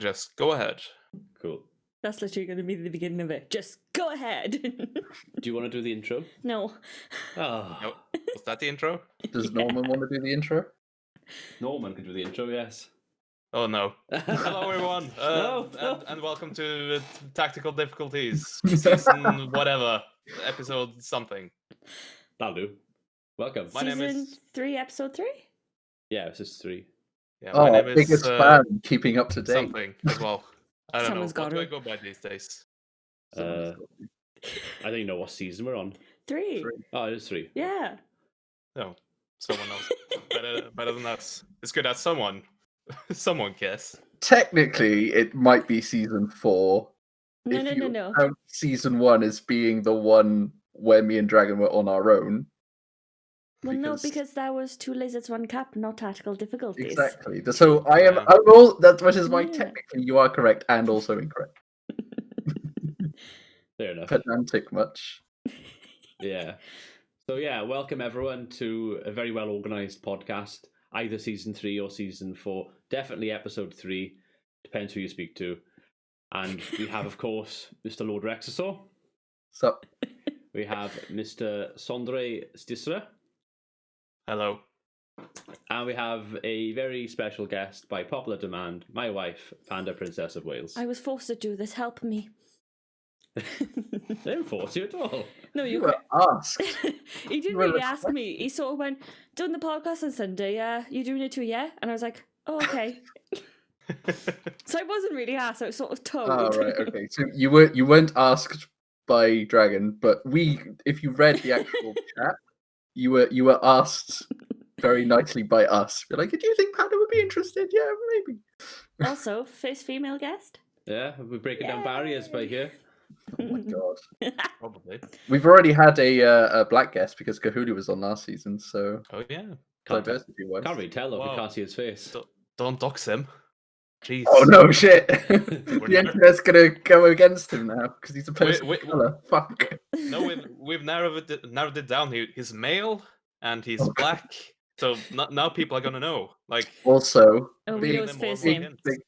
Just go ahead. Cool. That's literally going to be the beginning of it. Just go ahead. Do you want to do the intro? No. Oh, No, was that the intro? Does Norman want to do the intro? Norman can do the intro, yes. Oh no. Hello everyone, No. and welcome to Tactical Difficulties, season whatever, episode something. That'll do. Welcome. My name Season is... 3, episode 3? Yeah, this is 3. Yeah, my name is biggest fan, keeping up to date. something as well. I don't Someone's know, what got do I it. go by these days? I don't even know what season we're on. 3. Oh, it is 3. Yeah. No, someone else. better than us. It's good that someone cares. Technically, it might be season 4. No, if no, you no, no. count season 1 as being the one where me and Dragon were on our own. Well, no, because that was 2 lizards, 1 cup, not tactical difficulties. Exactly. So I'm Yeah. all that, which is why Yeah. technically you are correct and also incorrect. Fair enough. Pedantic much. Yeah. So yeah, welcome everyone to a very well organised podcast. Either season 3 or season 4. Definitely episode 3. Depends who you speak to. And we have, of course, Mr. Lord Rexasaur. So We have Mr. Stifsre Stisra. Hello. And we have a very special guest by popular demand, my wife, PandaPrincess of Wales. I was forced to do this. Help me. They didn't force you at all. No, you you were asked. He didn't were really ask me. He sort of went, doing the podcast on Sunday, yeah? You doing it too, yeah? And I was like, oh, okay. So I wasn't really asked, I was sort of told. Oh, right, okay. So you weren't asked by Dragon, but if you read the actual chat, you were asked very nicely by us. We're like, do you think Panda would be interested? Yeah, maybe. Also, first female guest. Yeah, we're breaking down barriers by here. Oh my god. Probably. We've already had a black guest because Kahuna was on last season, so Oh yeah. diversity wise. Can't really tell though, Wow. we can't see his face. Don't dox him. Jeez. Oh no, shit! We're The internet's gonna go against him now because he's a person Wait, of colour. Fuck. No, we've narrowed it down. He's male and he's Okay. black. So now people are gonna know. Like, Also, Oh, we being know his them more first and more name. hints.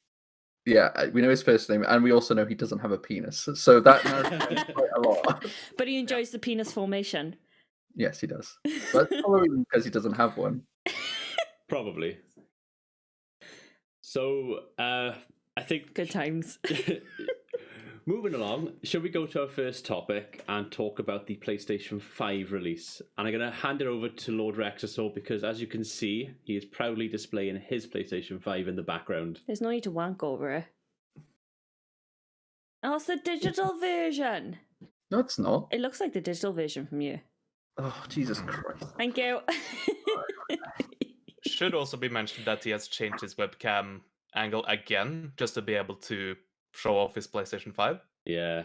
yeah, we know his first name, and we also know he doesn't have a penis. So that narrows it quite a lot. But he enjoys the penis formation. Yes, he does. But probably because he doesn't have one. Probably. So, I think... Good times. Moving along, shall we go to our first topic and talk about the PlayStation 5 release? And I'm going to hand it over to Lord Rexasaur because, as you can see, he is proudly displaying his PlayStation 5 in the background. There's no need to wank over it. Oh, it's the digital version. No, it's not. It looks like the digital version from you. Oh, Jesus Christ. Thank you. should also be mentioned that he has changed his webcam angle again just to be able to show off his PlayStation 5. Yeah,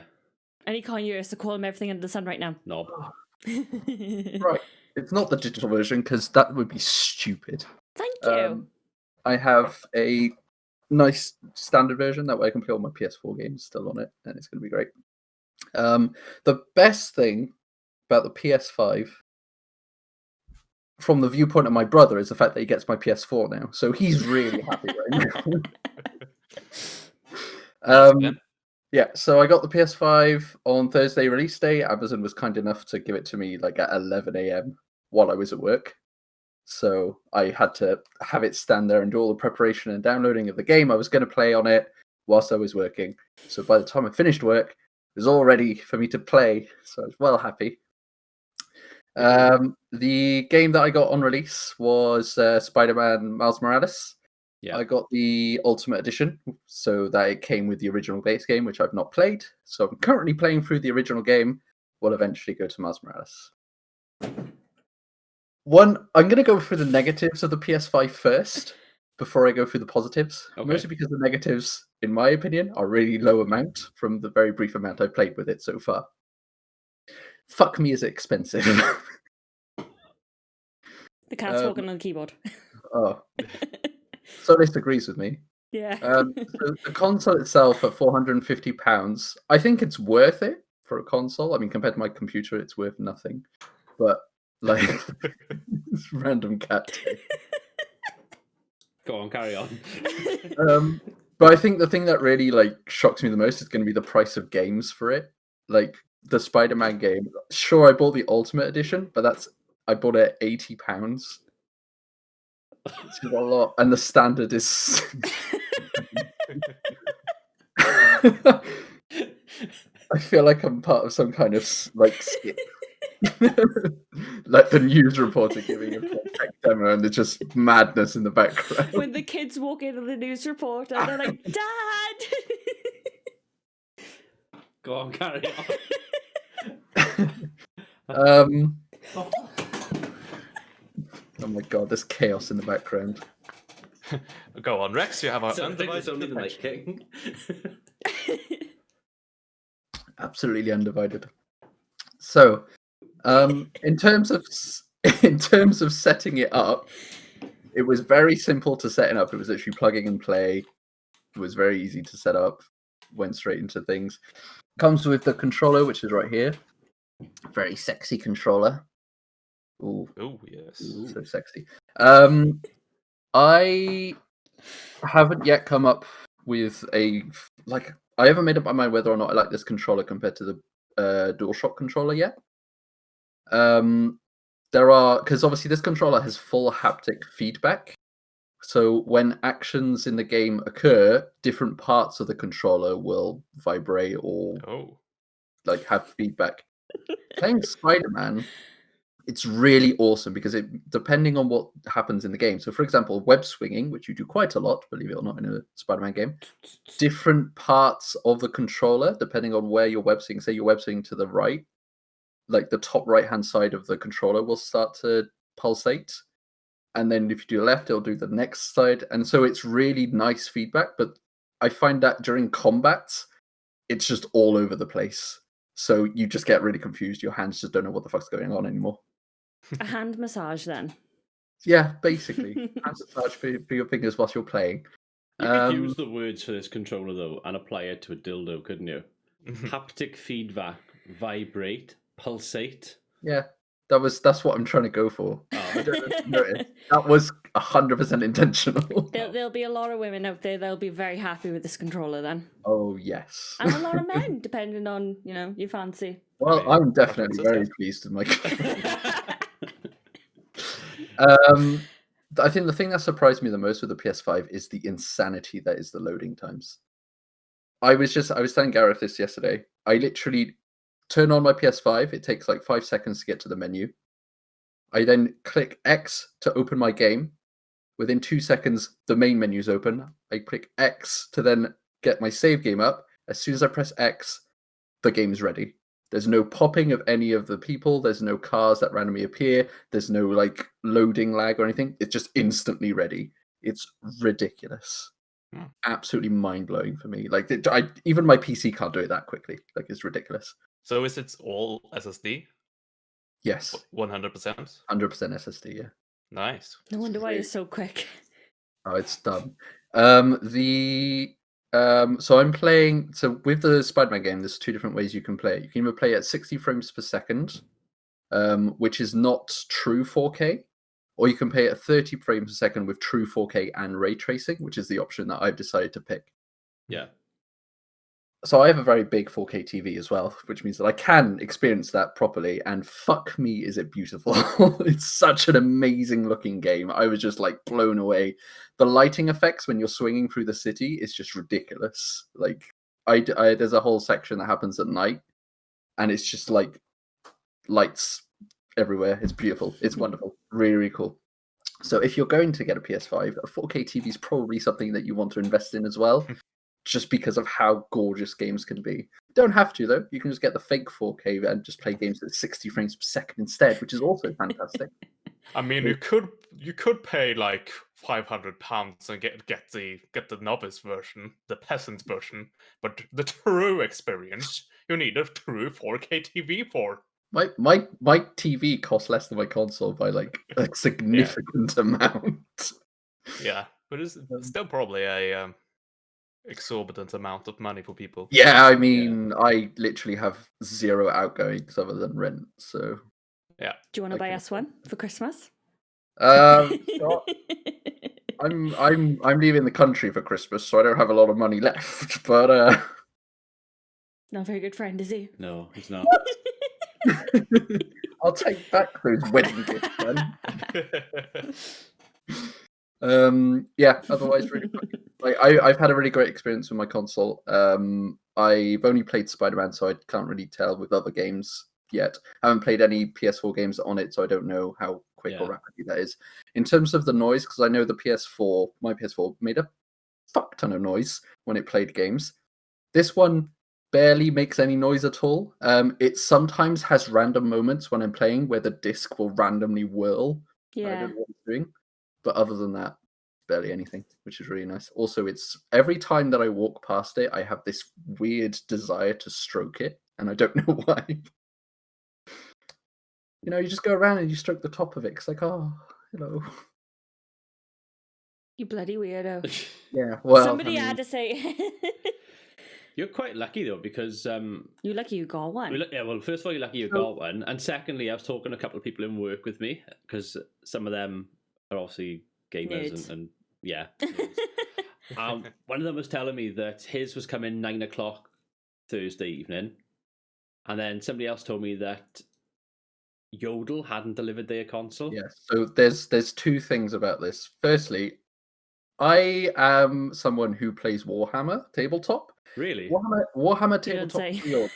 And he can't hear us, so call him everything under the sun right now. knob. Right. It's not the digital version because that would be stupid. Thank you. I have a nice standard version that way I can play all my PS4 games still on it, and it's going to be great. The best thing about the PS5, from the viewpoint of my brother, is the fact that he gets my PS4 now, so he's really happy right now. Yeah, so I got the PS5 on Thursday release day. Amazon was kind enough to give it to me like at 11 a.m. while I was at work. So I had to have it stand there and do all the preparation and downloading of the game I was going to play on it whilst I was working. So by the time I finished work, it was all ready for me to play. So I was well happy. The game that I got on release was Spider-Man Miles Morales. Yeah. I got the Ultimate Edition, so that it came with the original base game, which I've not played. So I'm currently playing through the original game. We'll eventually go to Miles Morales. I'm going to go through the negatives of the PS5 first, before I go through the positives. Okay. Mostly because the negatives, in my opinion, are really low amount from the very brief amount I've played with it so far. Fuck me, is it expensive? The cat's walking on the keyboard. Oh. So this agrees with me. Yeah. So the console itself at £450, I think it's worth it for a console. I mean, compared to my computer, it's worth nothing. But like, it's random cat. Go on, carry on. But I think the thing that really like shocks me the most is going to be the price of games for it. Like the Spider-Man game. Sure, I bought the Ultimate Edition, but I bought it at £80. It's a lot, and the standard is. I feel like I'm part of some kind of like skit. Like the news reporter giving a tech demo and there's just madness in the background. When the kids walk in on the news reporter, they're like, Dad! Go on, carry Oh my god, there's chaos in the background. Go on, Rex. You have our So I think it's undivided only the attention. King. Absolutely undivided. So, in terms of setting it up, it was very simple to set it up. It was literally plugging and play. It was very easy to set up. Went straight into things. Comes with the controller, which is right here. Very sexy controller. Ooh, Oh yes. so sexy. I haven't yet come up with I haven't made up my mind whether or not I like this controller compared to the DualShock controller yet. Because obviously this controller has full haptic feedback. So when actions in the game occur, different parts of the controller will vibrate or like have feedback. Playing Spider-Man, it's really awesome because depending on what happens in the game. So for example, web swinging, which you do quite a lot, believe it or not, in a Spider-Man game, different parts of the controller, depending on where you're web swinging, say you're web swinging to the right, like the top right-hand side of the controller will start to pulsate. And then if you do left, it'll do the next side. And so it's really nice feedback. But I find that during combats, it's just all over the place. So you just get really confused. Your hands just don't know what the fuck's going on anymore. A hand massage, then. Yeah, basically. Hand massage for your fingers whilst you're playing. You could use the words for this controller, though, and apply it to a dildo, couldn't you? Haptic feedback, vibrate, pulsate. Yeah, that's what I'm trying to go for. Oh. I don't know if you noticed. That was 100% intentional. There'll be a lot of women out there that'll be very happy with this controller then. Oh, yes. And a lot of men, depending on, your fancy. Well, I'm definitely very pleased with my I think the thing that surprised me the most with the PS5 is the insanity that is the loading times. I was telling Gareth this yesterday. I literally turn on my PS5. It takes like 5 seconds to get to the menu. I then click X to open my game. Within 2 seconds, the main menu's open. I click X to then get my save game up. As soon as I press X, the game's ready. There's no popping of any of the people. There's no cars that randomly appear. There's no like loading lag or anything. It's just instantly ready. It's ridiculous. Absolutely mind-blowing for me. Like even my PC can't do it that quickly. Like it's ridiculous. So is it all SSD? Yes. 100%? 100% SSD, yeah. Nice. No wonder why it's so quick. Oh, it's done. So I'm playing. So with the Spider-Man game, there's two different ways you can play it. You can either play at 60 frames per second, which is not true 4K, or you can play at 30 frames per second with true 4K and ray tracing, which is the option that I've decided to pick. Yeah. So I have a very big 4K TV as well, which means that I can experience that properly. And fuck me, is it beautiful! It's such an amazing looking game. I was just like blown away. The lighting effects when you're swinging through the city is just ridiculous. Like there's a whole section that happens at night, and it's just like lights everywhere. It's beautiful. It's wonderful. Really, really cool. So if you're going to get a PS5, a 4K TV is probably something that you want to invest in as well. Just because of how gorgeous games can be. Don't have to, though. You can just get the fake 4K and just play games at 60 frames per second instead, which is also fantastic. I mean, you could pay like £500 and get the novice version, the peasant version, but the true experience you need a true 4K TV for. My TV costs less than my console by like a significant amount. Yeah, but it's still probably a exorbitant amount of money for people. Yeah, I mean, I literally have zero outgoings other than rent, so yeah. Do you want to buy us one for Christmas? Sure. I'm leaving the country for Christmas, so I don't have a lot of money left. But Not a very good friend, is he? No, he's not. I'll take back those wedding gifts then. Yeah. Otherwise, really, like I've had a really great experience with my console. I've only played Spider-Man, so I can't really tell with other games yet. I haven't played any PS4 games on it, so I don't know how quick or rapidly that is. In terms of the noise, because I know my PS4 made a fuck ton of noise when it played games. This one barely makes any noise at all. It sometimes has random moments when I'm playing where the disc will randomly whirl. I Yeah. don't know what it's doing. But other than that, barely anything, which is really nice. Also, it's every time that I walk past it, I have this weird desire to stroke it, and I don't know why. You just go around and you stroke the top of it. It's like, oh, hello. You bloody weirdo. Yeah, well, Somebody had to say. You're quite lucky though, because You're lucky you got one. well, first of all, you're lucky you got one, and secondly, I was talking to a couple of people in work with me because some of them are obviously gamers Nerds. and yeah. One of them was telling me that his was coming 9 o'clock Thursday evening, and then somebody else told me that Yodel hadn't delivered their console. Yeah, so there's two things about this. Firstly, I am someone who plays Warhammer tabletop. Really? Warhammer You don't tabletop say. pre-orders.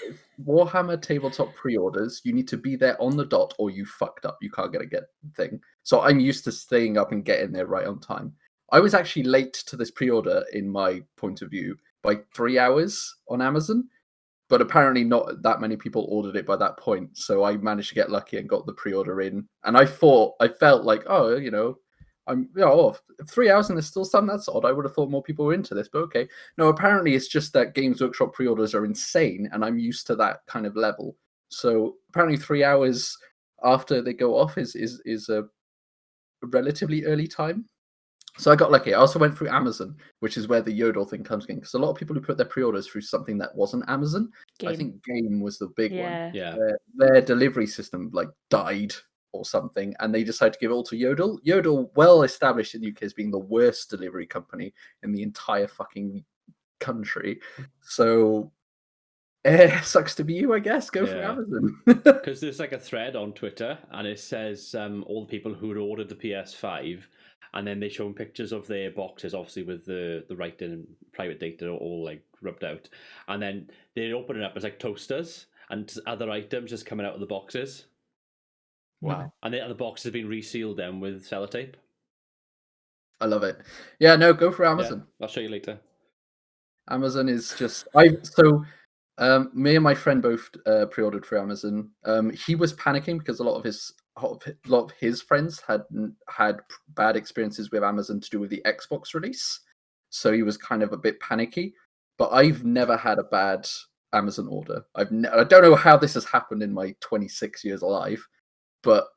Warhammer tabletop pre-orders. You need to be there on the dot, or you fucked up. You can't get thing. So I'm used to staying up and getting there right on time. I was actually late to this pre-order in my point of view by 3 hours on Amazon, but apparently not that many people ordered it by that point. So I managed to get lucky and got the pre-order in. And I felt like, I'm 3 hours and there's still some. That's odd. I would have thought more people were into this, but okay. No, apparently it's just that Games Workshop pre-orders are insane, and I'm used to that kind of level. So apparently 3 hours after they go off is a relatively early time. So I got lucky. I also went through Amazon, which is where the Yodel thing comes in, because a lot of people who put their pre-orders through something that wasn't Amazon. I think Game was the big one. Yeah. Their delivery system died or something, and they decided to give it all to Yodel. Yodel, well established in the UK as being the worst delivery company in the entire fucking country. So sucks to be you, I guess. Go for Amazon. Because there's like a thread on Twitter, and it says all the people who had ordered the PS5, and then they show them pictures of their boxes, obviously with the writing and private data all rubbed out, and then they open it up as toasters and other items just coming out of the boxes. Wow. And the boxes have been resealed then with sellotape. I love it. Yeah, no, go for Amazon. Yeah, I'll show you later. Amazon is just me and my friend both pre-ordered through Amazon. He was panicking because a lot of his friends had bad experiences with Amazon to do with the Xbox release, so he was kind of a bit panicky. But I've never had a bad Amazon order. I don't know how this has happened in my 26 years alive, but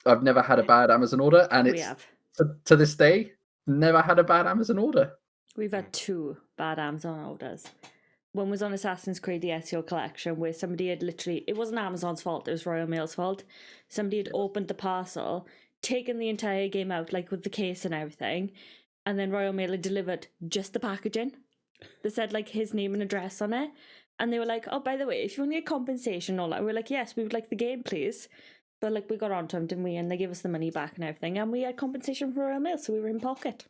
I've never had a bad Amazon order, and it's to this day never had a bad Amazon order. We've had 2 bad Amazon orders. One was on Assassin's Creed, the SEO collection, where somebody had it wasn't Amazon's fault, it was Royal Mail's fault. Somebody had opened the parcel, taken the entire game out, with the case and everything, and then Royal Mail had delivered just the packaging. They said, his name and address on it. And they were like, oh, by the way, if you want to get compensation and all that, we're like, yes, we would like the game, please. But, we got on to them, didn't we? And they gave us the money back and everything. And we had compensation from Royal Mail, so we were in pocket.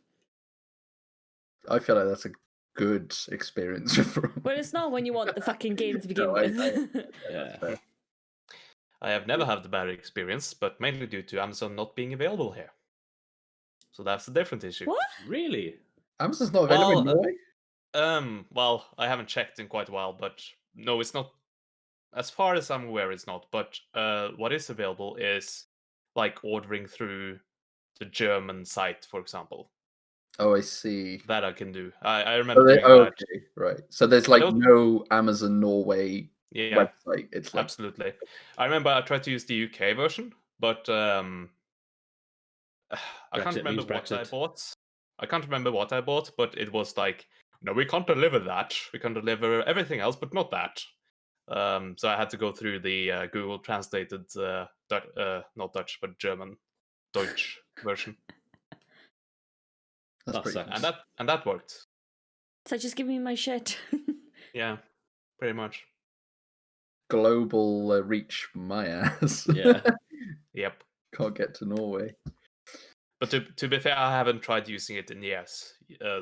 I feel like that's a good experience. But it's not when you want the fucking game to begin with. Yeah. I have never had a bad experience, but mainly due to Amazon not being available here. So that's a different issue. What? Really? Amazon's not available in Norway? Well, I haven't checked in quite a while, but no, it's not. As far as I'm aware, it's not. But what is available is ordering through the German site, for example. Oh, I see. That I can do. I remember doing that. Okay, right. So there's no Amazon Norway website. It's absolutely. I remember I tried to use the UK version, but I can't remember what I bought. I can't remember what I bought, but it was no, we can't deliver that. We can deliver everything else, but not that. So I had to go through the Google translated, not Dutch, but German, Deutsch version. That pretty sucks. fun. and that worked. So just give me my shit. Yeah, pretty much. Global reach my ass. Yeah. Yep. Can't get to Norway. But to be fair, I haven't tried using it in years.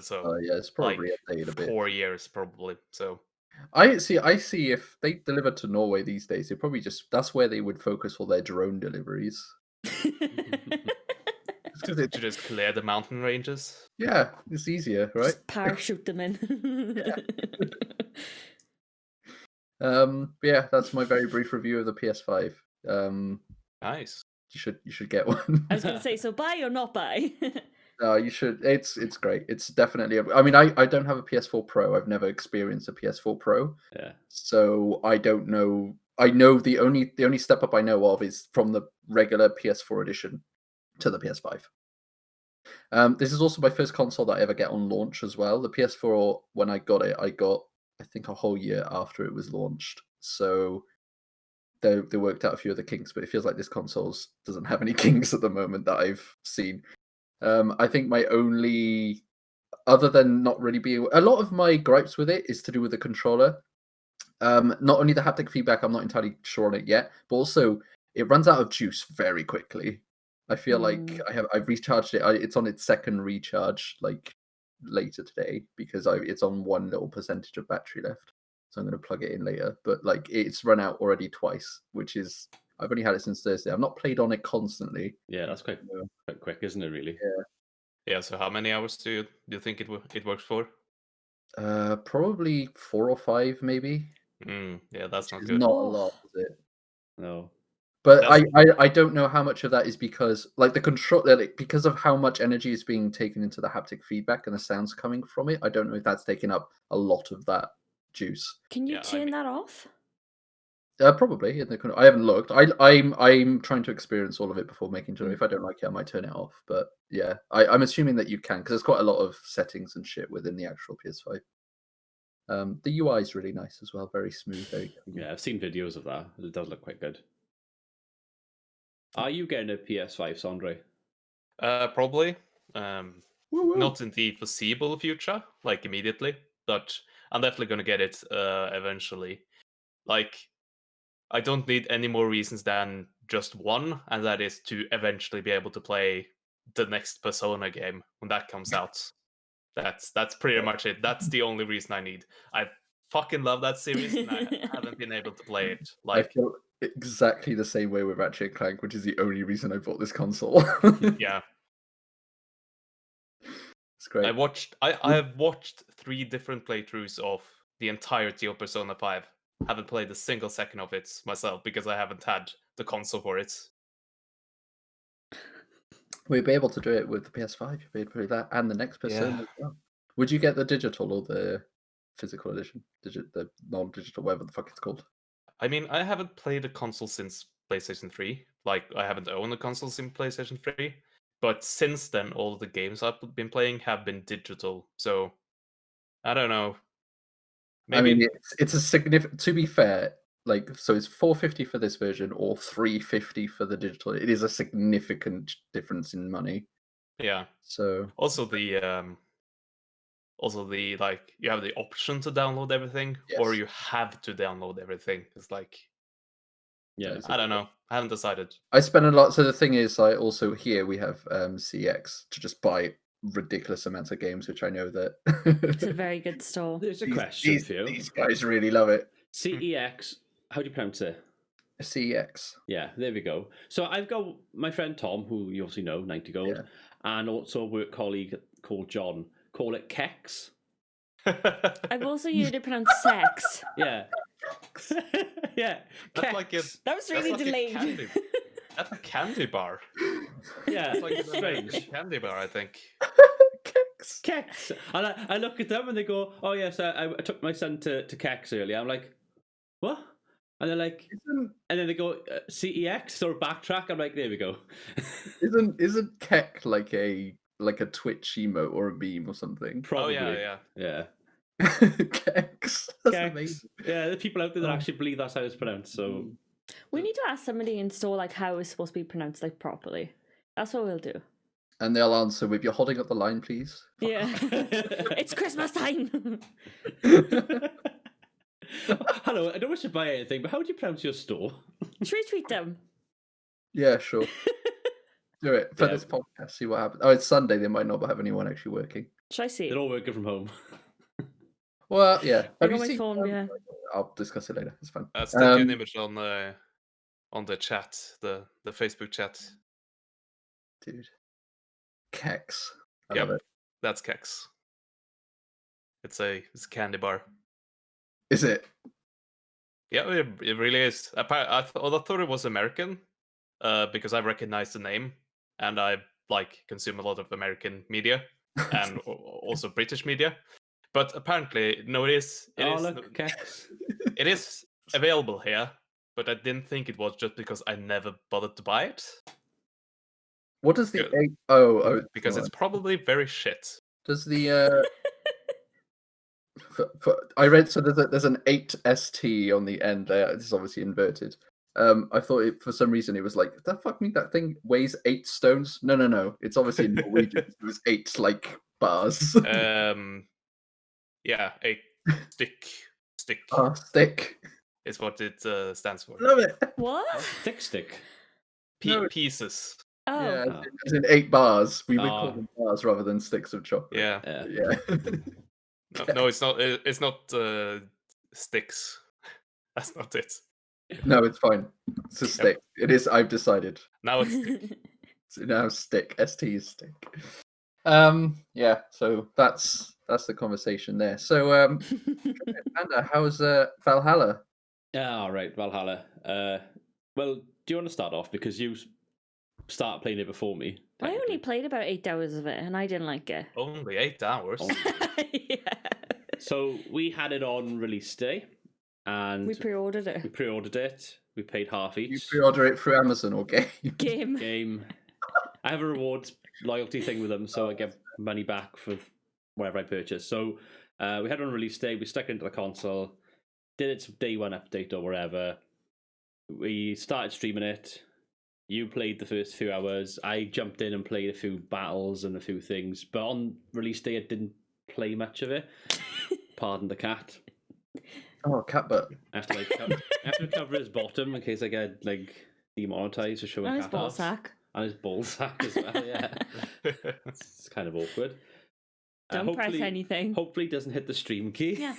So Oh yeah, it's probably like updated a bit. 4 years probably. So I see if they deliver to Norway these days, they probably that's where they would focus all their drone deliveries. to just clear the mountain ranges. Yeah, it's easier, right? Just parachute them in. But yeah, that's my very brief review of the PS5. Nice. You should get one. I was going to say, so buy or not buy? No, you should. It's great. It's definitely. I mean, I don't have a PS4 Pro. I've never experienced a PS4 Pro, Yeah. so I don't know. I know the only step up I know of is from the regular PS4 edition to the PS5. This is also my first console that I ever get on launch as well. The PS4, when I got it, I think a whole year after it was launched. So they worked out a few of the kinks, but it feels like this console doesn't have any kinks at the moment that I've seen. I think my only, other than not really being, a lot of my gripes with it is to do with the controller. Not only the haptic feedback, I'm not entirely sure on it yet, but also it runs out of juice very quickly. I feel like I've recharged it. It's on its second recharge, like later today, because it's on one little percentage of battery left. So I'm going to plug it in later. But like it's run out already twice, which is, I've only had it since Thursday. I've not played on it constantly. Yeah, that's quite quick, isn't it? Really. Yeah. So how many hours do you think it works for? Probably 4 or 5, maybe. Yeah, that's not It's good. not a lot, is it? No. But That's- I don't know how much of that is because like the control, because of how much energy is being taken into the haptic feedback and the sounds coming from it. I don't know if that's taking up a lot of that juice. Can you Yeah, I turn mean- that off? Probably. I haven't looked. I'm trying to experience all of it before making sure. If I don't like it, I might turn it off. But yeah, I'm assuming that you can because there's quite a lot of settings and shit within the actual PS5. The UI is really nice as well. Very smooth. Very clean. Yeah, I've seen videos of that. It does look quite good. Are you getting a PS5, Sandre? Probably. Woo woo. Not in the foreseeable future, like immediately, but I'm definitely gonna get it eventually. Like, I don't need any more reasons than just one, and that is to eventually be able to play the next Persona game when that comes out. That's pretty much it. That's the only reason I need. I fucking love that series, and I haven't been able to play it. I Like, feel exactly the same way with Ratchet and Clank, which is the only reason I bought this console. yeah, It's great. I have watched 3 different playthroughs of the entirety of Persona 5. Haven't played a single second of it myself because I haven't had the console for it. We'd be able to do it with the PS5. You'd be able to do that and the next Persona as well. Would you get the digital or the physical edition? The non-digital, whatever the fuck it's called. I mean, I haven't played a console since PlayStation 3. Like, I haven't owned a console since PlayStation 3. But since then, all the games I've been playing have been digital. So, I don't know. Maybe, I mean, it's a significant. To be fair, like so, it's $450 for this version or $350 for the digital. It is a significant difference in money. yeah. So Also the like you have the option to download everything, or Yes. you have to download everything. It's like, Yeah. I don't know. I haven't decided. I spend a lot. So the thing is, I also here we have CX to just buy ridiculous amounts of games, which I know that It's a very good store. There's a question for you. these guys really love it. CEX, how do you pronounce it? CX. Yeah, there we go. So I've got my friend Tom, who you obviously know, 90 Gold, Yeah. and also a work colleague called John. Call it Kex. I've also heard it pronounced sex. Yeah. Yeah. That's Kex. like a That was That's really like a delayed. candy- that's a candy bar. Yeah, It's like it's a strange. candy bar, I think. Kex. Kex. And I look at them and they go, oh, yes, I took my son to Kex earlier. I'm like, what? And they're like, and then they go, CEX, or backtrack. I'm like, there we go. Isn't Keck like a Twitch emote or a meme or something? Probably. Oh yeah. Yeah. Kex. That's Kex. amazing. Yeah, the people out there that actually believe that's how it's pronounced. So We need to ask somebody in store like how it's supposed to be pronounced like properly. That's what we'll do. And they'll answer with, "You're holding up the line, please." Yeah. It's Christmas time. Hello, I don't wish to buy anything, but how do you pronounce your store? Should we tweet them? Yeah, sure. Do it for Yeah. this podcast. See what happens. Oh, it's Sunday. They might not have anyone actually working. Should I see? They're all working from home. Well, yeah. I Have you got my seen? phone, yeah. I'll discuss it later. It's fine. Stick an image on the chat, the Facebook chat. Dude. Kex. I Yep. love it. That's Kex. It's a candy bar. Is it? Yeah, it really is. I thought it was American, because I recognize the name, and I consume a lot of American media and also British media. But apparently, no, it is. Kex. It is available here, but I didn't think it was just because I never bothered to buy it. What does the Good. 8? Oh, Because it's probably very shit. Does the I read so there's an 8ST on the end there. This is obviously inverted. I thought for some reason it was like, the fuck me, that thing weighs 8 stones. No. It's obviously in Norwegian. It was 8 bars. Yeah, 8 stick Stick. is what it stands for. Love it. What? Thick stick. No. Pieces. Oh. Yeah, as in 8 bars. We would call them bars rather than sticks of chocolate. Yeah. Yeah. No, it's not. It's not sticks. That's not it. No, it's fine. It's a stick. It is. I've decided. Now it's stick. So now stick. ST is stick. Yeah. So that's the conversation there. So Panda, how's Valhalla? All right, Valhalla. Well, do you want to start off because you started playing it before me? I only played about 8 hours of it, and I didn't like it. Only 8 hours. Yeah. So we had it on release day, and We pre-ordered it. we pre-ordered it. We paid half each. You pre-order it through Amazon or game? Game. I have a rewards loyalty thing with them, so I get money back for whatever I purchase. So we had it on release day. We stuck it into the console, did its day one update or whatever. We started streaming it. You played the first few hours. I jumped in and played a few battles and a few things. But on release day, I didn't play much of it. Pardon the cat. Oh, cat butt. I have to cover his bottom in case I get demonetized for showing And his cat ball ass. sack. And his ball sack as well, yeah. It's kind of awkward. Don't press anything. Hopefully it doesn't hit the stream key. Yeah.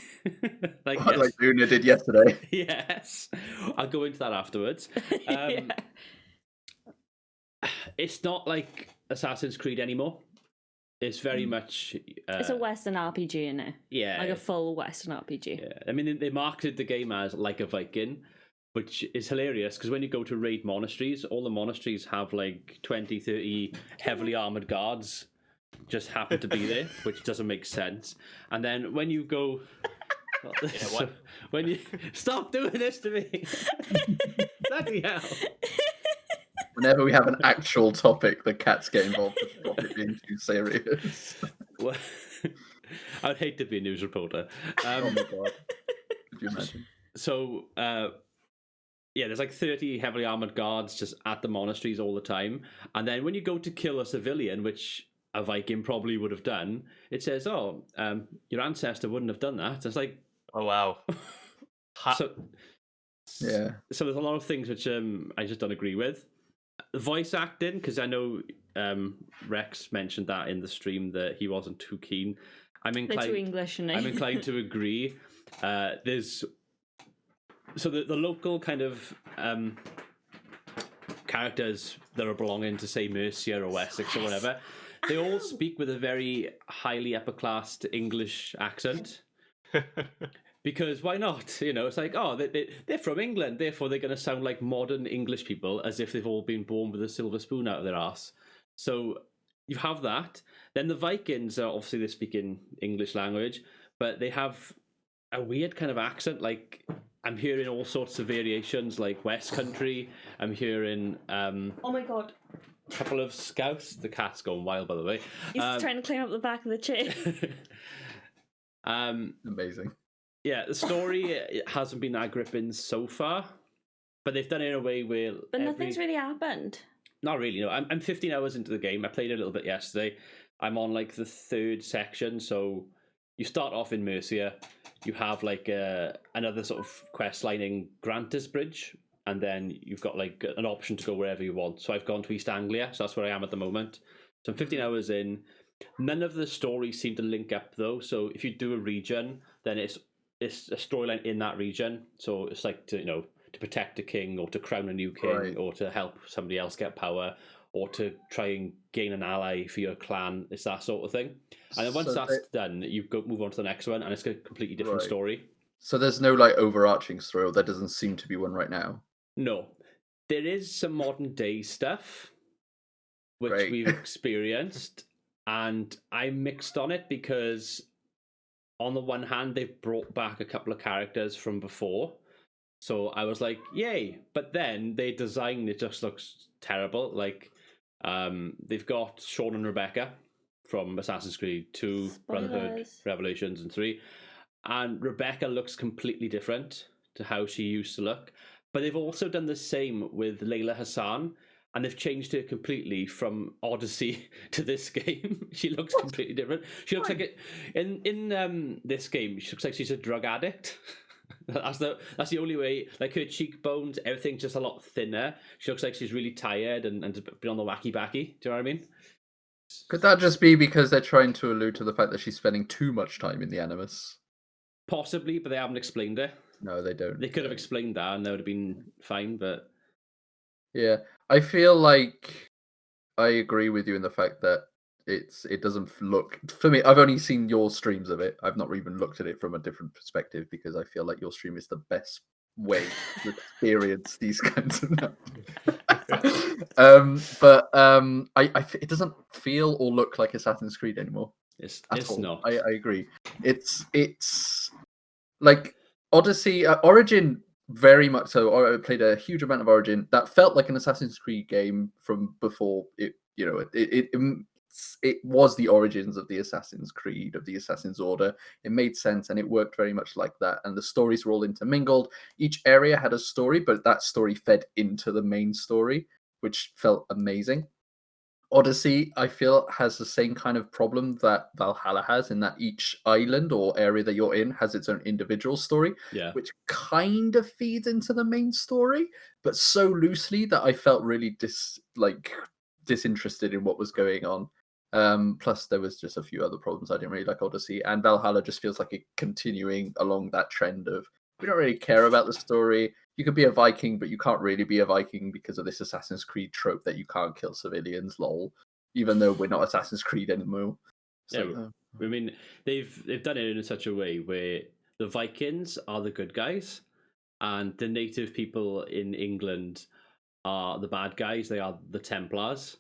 Like Luna did yesterday. Yes. I'll go into that afterwards. Yeah. It's not like Assassin's Creed anymore. It's very much... It's a Western RPG, innit? Yeah. Like a full Western RPG. Yeah. I mean, they marketed the game as like a Viking, which is hilarious because when you go to raid monasteries, all the monasteries have 20, 30 heavily armored guards just happen to be there, which doesn't make sense. And then when you go... what? When you... Stop doing this to me! Bloody hell! Whenever we have an actual topic, the cats get involved with the topic being too serious. Well, I'd hate to be a news reporter. Oh my god. Could you imagine? So, there's 30 heavily armored guards just at the monasteries all the time. And then when you go to kill a civilian, which a Viking probably would have done, it says, your ancestor wouldn't have done that. It's like... Oh, wow. So there's a lot of things which I just don't agree with. The voice acting, because I know Rex mentioned that in the stream that he wasn't too keen. They're too English, and I'm inclined to agree. There's the local kind of characters that are belonging to say Mercia or Wessex or whatever. They all speak with a very highly upper class English accent. Because why not? It's like, they're from England, therefore they're going to sound like modern English people as if they've all been born with a silver spoon out of their ass. So you have that. Then the Vikings, obviously they speak in English language, but they have a weird kind of accent. Like, I'm hearing all sorts of variations, like West Country. I'm hearing... oh my god. A couple of Scouts. The cat's going wild, by the way. He's trying to climb up the back of the chair. Amazing. Yeah, the story hasn't been that gripping so far, but they've done it in a way where... But nothing's really happened. Not really. No, I'm 15 hours into the game. I played a little bit yesterday. I'm on like the 3rd section. So you start off in Mercia. You have like another sort of quest line in Grantis Bridge, and then you've got like an option to go wherever you want. So I've gone to East Anglia, so that's where I am at the moment. So I'm 15 hours in. None of the stories seem to link up though. So if you do a region, then it's a storyline in that region. So it's like to protect a king, or to crown a new king, Right. or to help somebody else get power, or to try and gain an ally for your clan. It's that sort of thing. And then once So that's done, you move on to the next one, and it's a completely different Right. story. So there's no like overarching story, or there doesn't seem to be one right now. No, there is some modern day stuff which Great. we've experienced, and I'm mixed on it because on the one hand they've brought back a couple of characters from before, so I was like, yay, but then their design, it just looks terrible. Like they've got Sean and Rebecca from Assassin's Creed 2, Brotherhood, Spoilers. Revelations, and 3, and Rebecca looks completely different to how she used to look. But they've also done the same with Layla Hassan, and they've changed her completely from Odyssey to this game. She looks completely different. She looks like it in this game. She looks like she's a drug addict. That's the only way. Like her cheekbones, everything's just a lot thinner. She looks like she's really tired and been on the wacky backy. Do you know what I mean? Could that just be because they're trying to allude to the fact that she's spending too much time in the Animus? Possibly, but they haven't explained it. No, they don't. They could have explained that, and that would have been fine. But Yeah, I feel like I agree with you in the fact that it doesn't look, for me. I've only seen your streams of it. I've not even looked at it from a different perspective because I feel like your stream is the best way to experience these kinds of. It doesn't feel or look like Assassin's Creed anymore. it's At all. not. I agree. It's like Odyssey, Origin, very much so. I played a huge amount of Origin. That felt like an Assassin's Creed game from before. It was the origins of the Assassin's Creed, of the Assassin's Order. It made sense, and it worked very much like that. And the stories were all intermingled. Each area had a story, but that story fed into the main story, which felt amazing. Odyssey, I feel, has the same kind of problem that Valhalla has, in that each island or area that you're in has its own individual story, Yeah. which kind of feeds into the main story, but so loosely that I felt really disinterested in what was going on. Plus, there was just a few other problems. I didn't really like Odyssey, and Valhalla just feels like it continuing along that trend of we don't really care about the story. You could be a Viking, but you can't really be a Viking because of this Assassin's Creed trope that you can't kill civilians, lol. Even though we're not Assassin's Creed anymore. So, I mean, they've done it in such a way where the Vikings are the good guys, and the native people in England are the bad guys. They are the Templars.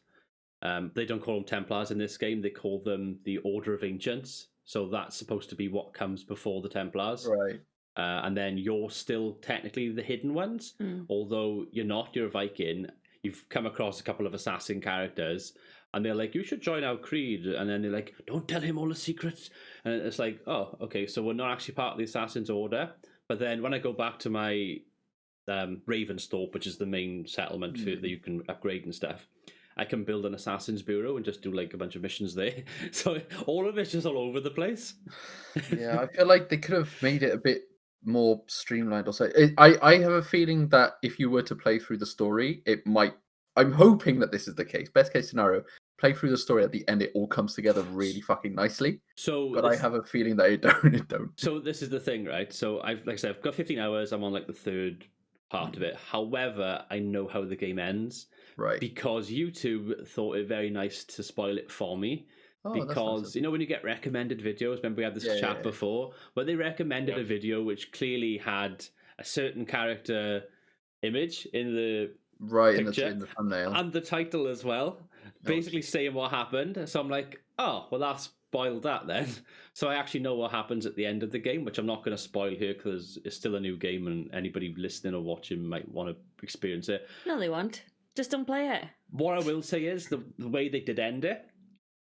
They don't call them Templars in this game. They call them the Order of Ancients. So that's supposed to be what comes before the Templars. right. And then you're still technically the hidden ones, although you're not. You're a Viking. You've come across a couple of assassin characters, and they're like, "You should join our creed." And then they're like, "Don't tell him all the secrets." And it's like, "Oh, okay, so we're not actually part of the Assassin's Order." But then when I go back to my Ravensthorpe, which is the main settlement that you can upgrade and stuff, I can build an Assassin's Bureau and just do like a bunch of missions there. So all of it's just all over the place. Yeah, I feel like they could have made it a bit more streamlined. Also, I have a feeling that if you were to play through the story, it might. I'm hoping that this is the case. Best case scenario, play through the story, at the end it all comes together really fucking nicely. So, but I have a feeling that it don't. So this is the thing, right? So like I said, I've got 15 hours. I'm on like the 3rd part of it. However, I know how the game ends, Right? Because YouTube thought it very nice to spoil it for me. Oh, Because when you get recommended videos, remember we had this chat before, where they recommended a video which clearly had a certain character image in the picture, in the thumbnail, and the title as well, basically saying what happened. So I'm like, oh, well, that's spoiled that then. So I actually know what happens at the end of the game, which I'm not going to spoil here because it's still a new game and anybody listening or watching might want to experience it. No, they won't. Just don't play it. What I will say is the way they did end it,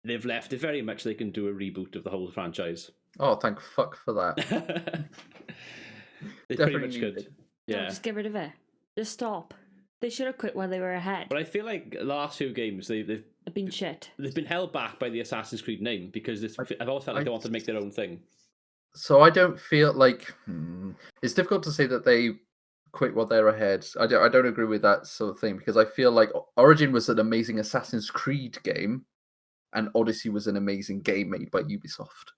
they've left it very much they can do a reboot of the whole franchise. Oh, thank fuck for that. They Definitely pretty much could. No, just get rid of it. Just stop. They should have quit while they were ahead. But I feel like the last few games they've They've been shit. been held back by the Assassin's Creed name because I've always felt like they wanted to make their own thing. So I don't feel like it's difficult to say that they quit while they're ahead. I don't agree with that sort of thing because I feel like Origin was an amazing Assassin's Creed game, and Odyssey was an amazing game made by Ubisoft.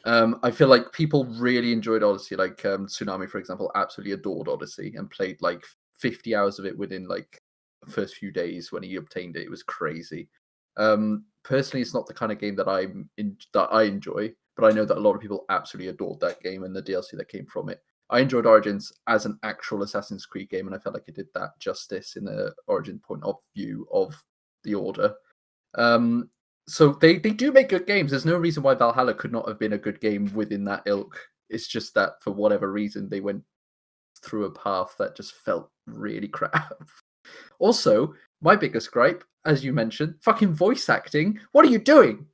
I feel like people really enjoyed Odyssey. Like Tsunami, for example, absolutely adored Odyssey and played like 50 hours of it within like the first few days when he obtained it. It was crazy. Personally, it's not the kind of game that that I enjoy, but I know that a lot of people absolutely adored that game and the DLC that came from it. I enjoyed Origins as an actual Assassin's Creed game, and I felt like it did that justice in the Origin point of view of the Order. So they do make good games. There's no reason why Valhalla could not have been a good game within that ilk. It's just that for whatever reason they went through a path that just felt really crap. Also, my biggest gripe, as you mentioned, fucking voice acting. What are you doing?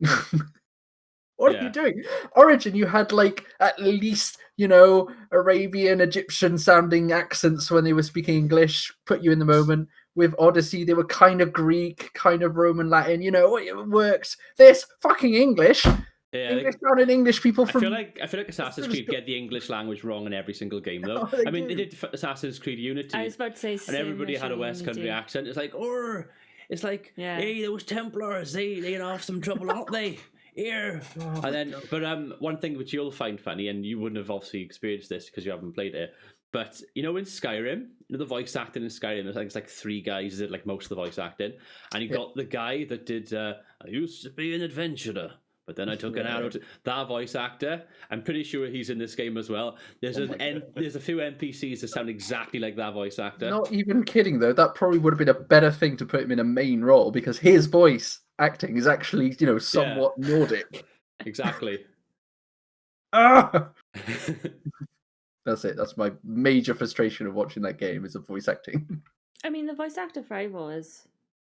What are you doing? Origin, you had like at least, Arabian, Egyptian sounding accents when they were speaking English, put you in the moment. With Odyssey, they were kind of Greek, kind of Roman Latin, it works. This fucking English. Yeah, English sounding English people from. I feel like Assassin's Creed get the English language wrong in every single game, though. They mean, they did Assassin's Creed Unity. I was about to say, and everybody had a West Country accent. It's like, hey, those Templars, they're off some trouble, aren't they? Here. And then, but one thing which you'll find funny, and you wouldn't have obviously experienced this because you haven't played it, but in Skyrim, the voice acting in Skyrim, it's like 3 guys that like most of the voice acting, and you got the guy that did I used to be an adventurer, but then I took an arrow to that voice actor. I'm pretty sure he's in this game as well. There's there's a few NPCs that sound exactly like that voice actor. Not even kidding though. That probably would have been a better thing to put him in a main role because his voice acting is actually, somewhat Nordic. Exactly. That's it. That's my major frustration of watching that game is the voice acting. I mean, the voice actor for Ivor is.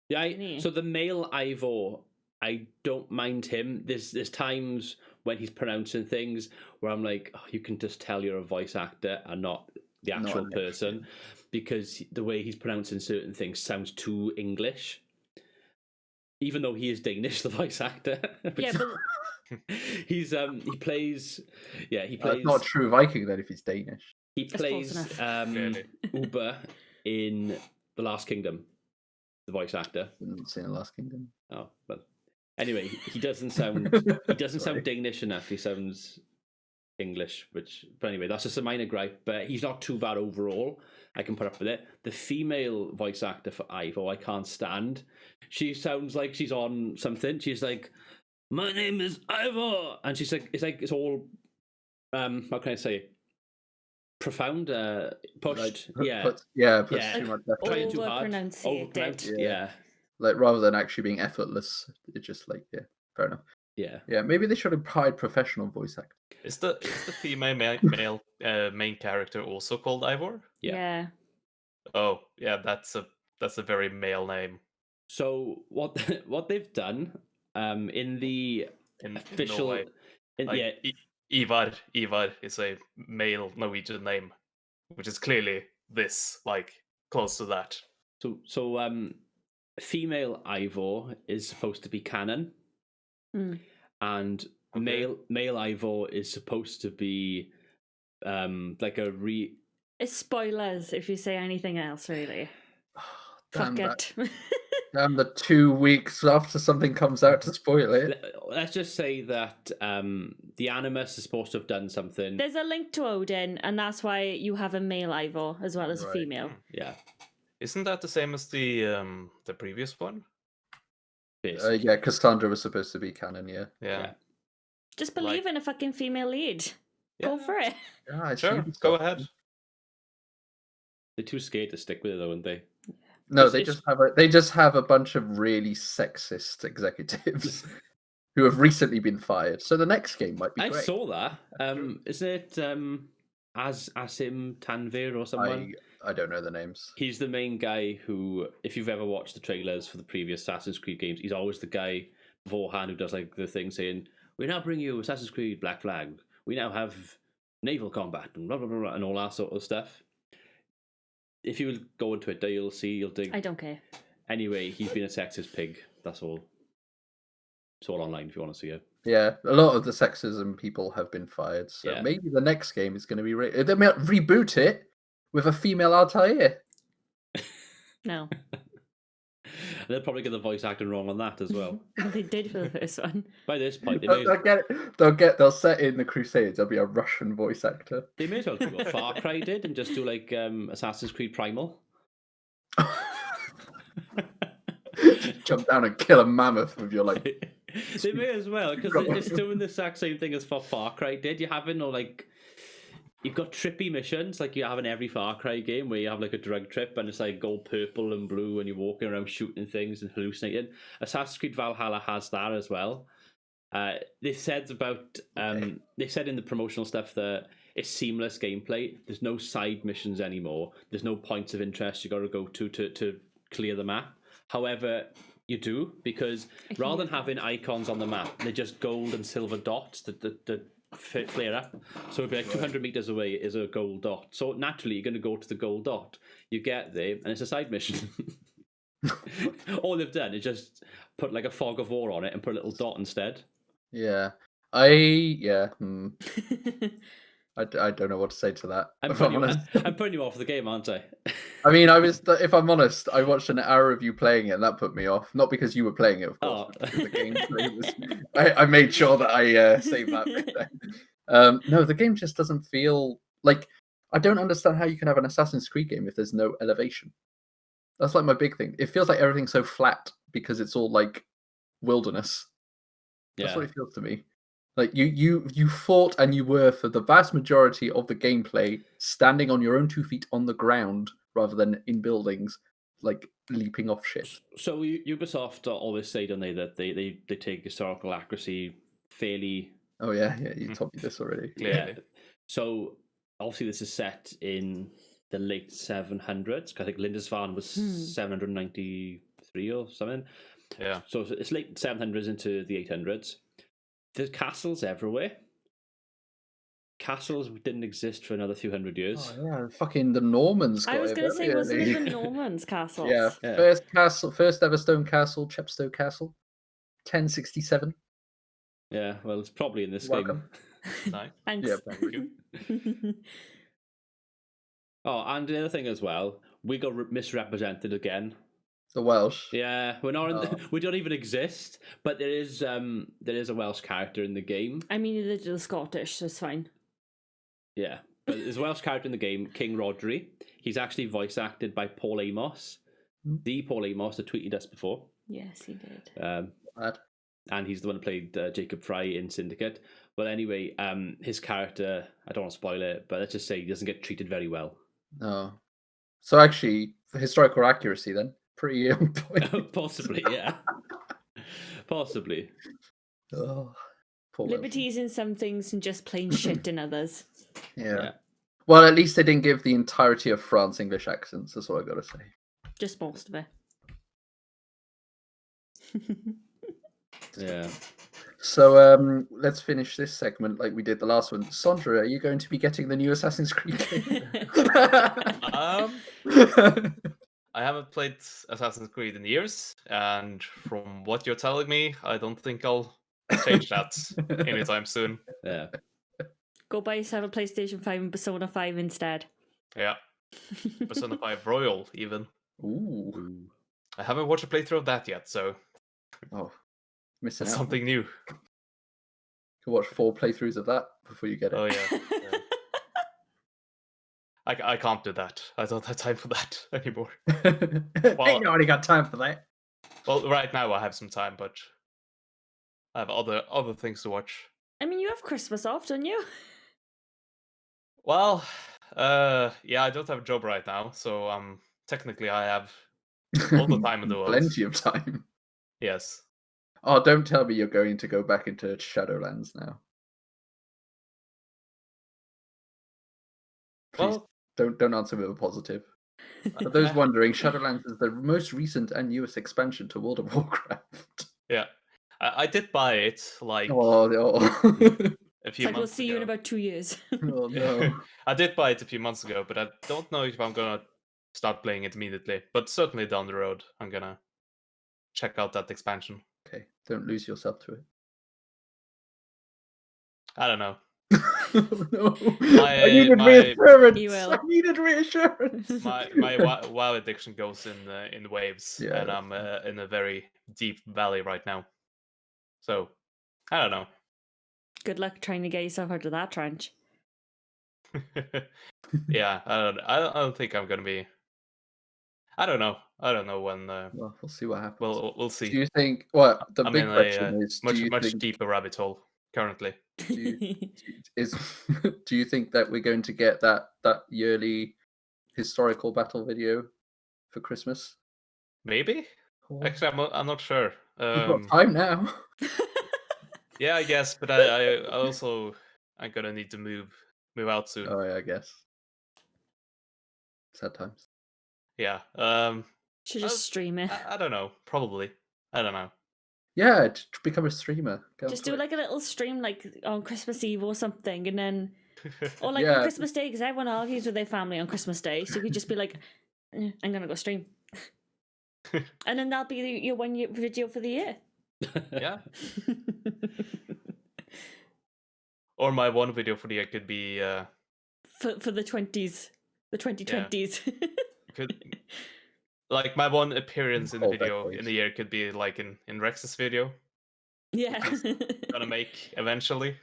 Yeah, so the male Ivor, I don't mind him. There's times when he's pronouncing things where I'm like, you can just tell you're a voice actor and not the actual person, because the way he's pronouncing certain things sounds too English. Even though he is Danish, the voice actor. Yeah, but he plays. It's not true Viking then if he's Danish. He plays Uber in The Last Kingdom. The voice actor. I didn't see The Last Kingdom. Oh, but anyway, he doesn't sound sound Danish enough. He sounds English, but anyway, that's just a minor gripe. But he's not too bad overall. I can put up with it. The female voice actor for Ivor, I can't stand. She sounds like she's on something. She's like, "My name is Ivor," and she's like, it's all, how can I say, profound, pushed. Puts too much effort. Trying too hard. Over-pronunciated. Yeah. Like rather than actually being effortless, it's just like fair enough. Yeah, maybe they should have hired professional voice actors. Is the female male main character also called Ivor? Yeah. Oh, yeah, that's a very male name. So what they've done in the official Ivar is a male Norwegian name, which is clearly close to that. So female Ivor is supposed to be canon, and male Ivor is supposed to be like a It's spoilers if you say anything else, really. Fuck it. Damn the 2 weeks after something comes out to spoil it. Let's just say that the Animus is supposed to have done something. There's a link to Odin, and that's why you have a male Ivor as well as a female. Yeah. Isn't that the same as the previous one? Cassandra was supposed to be canon, Yeah. Just believe in a fucking female lead. Go for it. Yeah, sure, go ahead. They're too scared to stick with it, though, aren't they? No, they just have a bunch of really sexist executives who have recently been fired. So the next game might be great. I saw that. Isn't it Asim Tanvir or someone? I don't know the names. He's the main guy who, if you've ever watched the trailers for the previous Assassin's Creed games, he's always the guy beforehand who does like the thing saying, "We now bring you Assassin's Creed Black Flag. We now have naval combat and blah blah blah," and all that sort of stuff. if you go on Twitter, you'll dig. I don't care. Anyway, he's been a sexist pig. That's all. It's all online if you want to see it. Yeah, a lot of the sexism people have been fired, so Yeah. maybe the next game is going to be they might reboot it with a female Altair. No. And they'll probably get the voice acting wrong on that as well. Well, they did for the first one. By this point, they may, They'll set in the Crusades. There'll be a Russian voice actor. they may as well do what Far Cry did and just do like Assassin's Creed Primal. Jump down and kill a mammoth with your like. They may as well, because it's doing the exact same thing as Far Cry did. You're having you've got trippy missions like you have in every Far Cry game where you have like a drug trip and it's like all purple and blue and you're walking around shooting things and hallucinating. Assassin's Creed Valhalla has that as well. They said they said in the promotional stuff that it's seamless gameplay. There's no side missions anymore. There's no points of interest you got to go to clear the map. However, you do, because rather than having icons on the map, they're just gold and silver dots that flare up. So it'd be like 200 meters away is a gold dot. So naturally, you're going to go to the gold dot. You get there, and it's a side mission. All they've done is just put like a fog of war on it and put a little dot instead. Yeah. I don't know what to say to that. I'm putting you off the game, aren't I? I mean, if I'm honest, I watched an hour of you playing it and that put me off. Not because you were playing it, of course. But because the gameplay I made sure that I saved that bit there. No, the game just doesn't feel like... I don't understand how you can have an Assassin's Creed game if there's no elevation. That's like my big thing. It feels like everything's so flat because it's all like wilderness. That's what it feels to me. Like you fought and you were for the vast majority of the gameplay standing on your own 2 feet on the ground rather than in buildings, like leaping off shit. So Ubisoft always say, don't they, that they take historical accuracy fairly. Oh yeah, you told me this already. Yeah. So obviously this is set in the late 700s. I think Lindisfarne was 793 or something. Yeah. So it's late 700s into the 800s. There's castles everywhere. Castles didn't exist for another few hundred years. Oh yeah, fucking the Normans. I was going to say, wasn't it the Normans' castles? Yeah, first ever stone castle, Chepstow Castle, 1067. Yeah, well, it's probably in this Welcome. game. Nice. Thanks. Yeah, thank you. Oh, and the other thing as well, we got misrepresented again. The Welsh. Yeah, we're not. We don't even exist. But there is a Welsh character in the game. I mean, they're little Scottish, so it's fine. Yeah, but there's a Welsh character in the game, King Rodri. He's actually voice acted by Paul Amos, the Paul Amos that tweeted us before. Yes, he did. And he's the one who played Jacob Fry in Syndicate. Well, anyway, his character, I don't want to spoil it, but let's just say he doesn't get treated very well. Oh, so actually, for historical accuracy, then. Pretty on point. Possibly, yeah. Possibly. Oh, Liberties in some things and just plain shit in others. Yeah. Well, at least they didn't give the entirety of France English accents. That's what I got to say. Just most of it. Yeah. So let's finish this segment like we did the last one. Sondra, are you going to be getting the new Assassin's Creed game? I haven't played Assassin's Creed in years, and from what you're telling me, I don't think I'll change that anytime soon. Yeah. Go buy yourself a PlayStation 5 and Persona 5 instead. Yeah. Persona 5 Royal, even. Ooh. I haven't watched a playthrough of that yet, so... Oh, missing that's out. something new. You can watch 4 playthroughs of that before you get it. Oh, yeah. I can't do that. I don't have time for that anymore. Ain't nobody got time for that. Well, right now I have some time, but I have other things to watch. I mean, you have Christmas off, don't you? Well, yeah, I don't have a job right now, so technically I have all the time in the world. Plenty of time. Yes. Oh, don't tell me you're going to go back into Shadowlands now. Please. Well, don't answer with a positive. For those wondering, Shadowlands is the most recent and newest expansion to World of Warcraft. Yeah, I did buy it like a few months We'll see ago. you in about 2 years. Oh no! I did buy it a few months ago, but I don't know if I'm gonna start playing it immediately. But certainly down the road, I'm gonna check out that expansion. Okay, don't lose yourself to it. I don't know. No, My- I needed my- reassurance. You will. I needed reassurance. My WoW addiction goes in waves, Yeah, and I'm in a very deep valley right now. So I don't know. Good luck trying to get yourself out of that trench. Yeah, I don't think I'm gonna be. I don't know. I don't know when. Well, we'll see what happens. We'll see. Do you think? Well, the I'm big in question a is: much do you much think deeper rabbit hole currently. is do you think that we're going to get that yearly historical battle video for Christmas? Maybe. Or- Actually, I'm not sure. We've got time now. Yeah, I guess, but I also I'm gonna need to move out soon. Oh yeah, I guess. Sad times. Yeah. Should just stream it. I don't know. Probably. I don't know. Yeah, to become a streamer. Go Just for do it. like a little stream like on Christmas Eve or something, and then or like Yeah. on Christmas Day, because everyone argues with their family on Christmas Day, so you could just be like, I'm gonna go stream, and then that'll be your 1 year video for the year. Yeah. Or my one video for the year could be for the 20s, the 2020s. could like my one appearance in the Call back video voice. in the year could be like in Rex's video. Yeah. Gonna make eventually.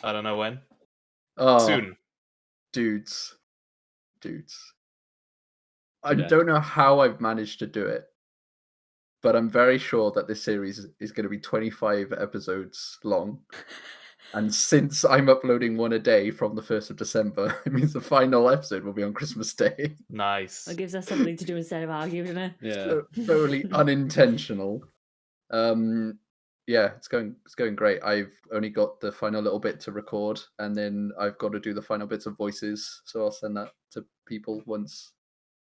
I don't know when. Oh, Soon. dudes. I Yeah. don't know how I've managed to do it, but I'm very sure that this series is going to be 25 episodes long. And since I'm uploading one a day from the 1st of December, it means the final episode will be on Christmas Day. Nice. That gives us something to do instead of arguing, doesn't it? Yeah. Totally unintentional. Yeah, it's going great. I've only got the final little bit to record, and then I've got to do the final bits of voices. So I'll send that to people once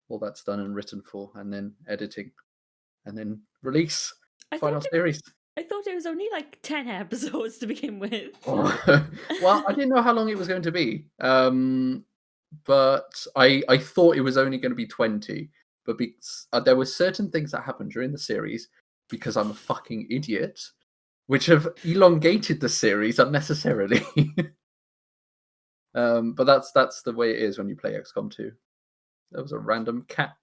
all that's done and written for, and then editing, and then release. I Final thought series. I thought it was only like 10 episodes to begin with. Well, I didn't know how long it was going to be, but I thought it was only going to be 20. But there were certain things that happened during the series, because I'm a fucking idiot, which have elongated the series unnecessarily. But that's the way it is when you play XCOM 2. That was a random cat.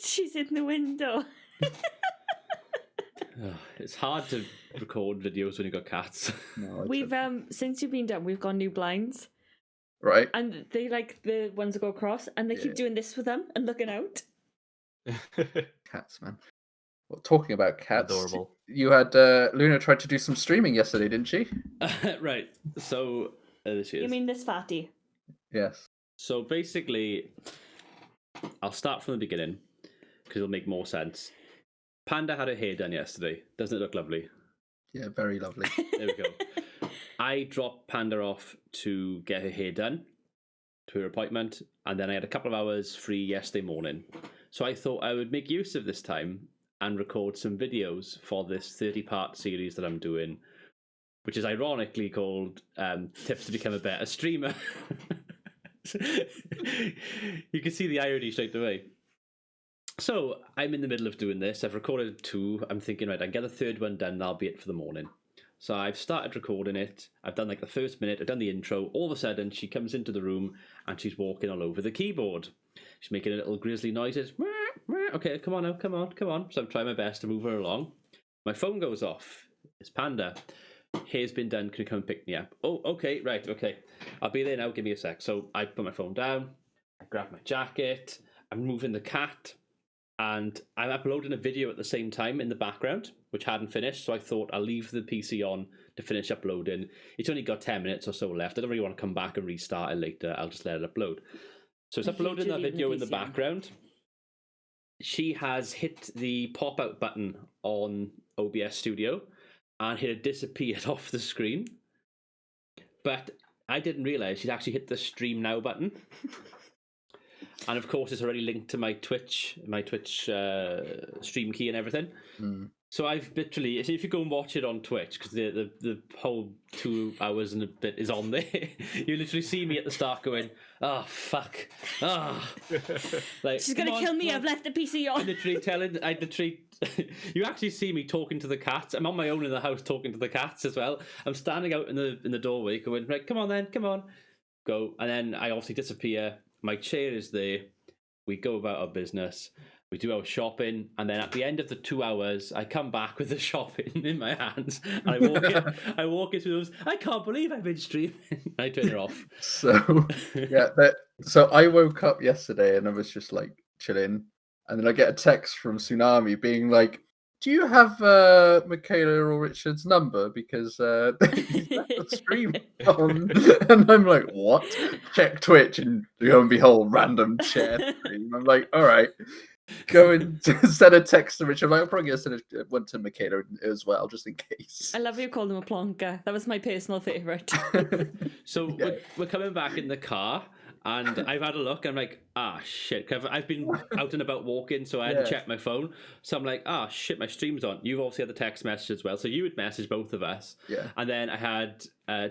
She's in the window. It's hard to record videos when you've got cats. No, We've since you've been done, we've got new blinds, right. and they like the ones that go across, and they Yeah. keep doing this with them and looking out. Cats, man. Well, talking about cats, Adorable. you had Luna tried to do some streaming yesterday, didn't she? Right. So there she is. You mean this fatty? Yes. So basically, I'll start from the beginning because it'll make more sense. Panda had her hair done yesterday. Doesn't it look lovely? Yeah, very lovely. There we go. I dropped Panda off to get her hair done to her appointment, and then I had a couple of hours free yesterday morning. So I thought I would make use of this time and record some videos for this 30-part series that I'm doing, which is ironically called Tips to Become a Better Streamer. You can see the irony straight away. So I'm in the middle of doing this. I've recorded 2. I'm thinking, right, I can get the 3rd one done. That'll be it for the morning. So I've started recording it. I've done like the first minute. I've done the intro. All of a sudden, she comes into the room and she's walking all over the keyboard. She's making a little grisly noises. Okay, come on now, come on. So I'm trying my best to move her along. My phone goes off. It's Panda. Hair's been done. Can you come and pick me up? Oh, okay, right, okay. I'll be there now. Give me a sec. So I put my phone down. I grab my jacket. I'm moving the cat. And I'm uploading a video at the same time in the background, which hadn't finished. So I thought I'll leave the PC on to finish uploading. It's only got 10 minutes or so left. I don't really want to come back and restart it later. I'll just let it upload. So it's uploading that video in the background. She has hit the pop-out button on OBS Studio and it had disappeared off the screen. But I didn't realise she'd actually hit the Stream Now button. And of course, it's already linked to my Twitch stream key and everything. Mm. So I've literally, if you go and watch it on Twitch, because the whole 2 hours and a bit is on there, you literally see me at the start going, "Oh fuck, like She's gonna kill me. I've left the PC on. You actually see me talking to the cats. I'm on my own in the house talking to the cats as well. I'm standing out in the doorway going, right, come on then, come on, go. And then I obviously disappear. My chair is there. We go about our business. We do our shopping, and then at the end of the 2 hours, I come back with the shopping in my hands, and I walk into those. I can't believe I've been streaming. I turn it off. So yeah, so I woke up yesterday and I was just like chilling, and then I get a text from Tsunami being like, "Do you have Michaela or Richard's number? Because he's left the stream on." And I'm like, "What?" Check Twitch, and lo and behold, random share stream. I'm like, "All right." Go and send a text to Richard. I'm like, I'm probably gonna send one to Michaela as well, just in case. I love you called him a plonker. That was my personal favourite. So Yeah. we're coming back in the car, and I've had a look. I'm like, shit. 'Cause I've been out and about walking, so I hadn't checked my phone. So I'm like, shit, my stream's on. You've obviously had the text message as well. So you would message both of us. Yeah. And then I had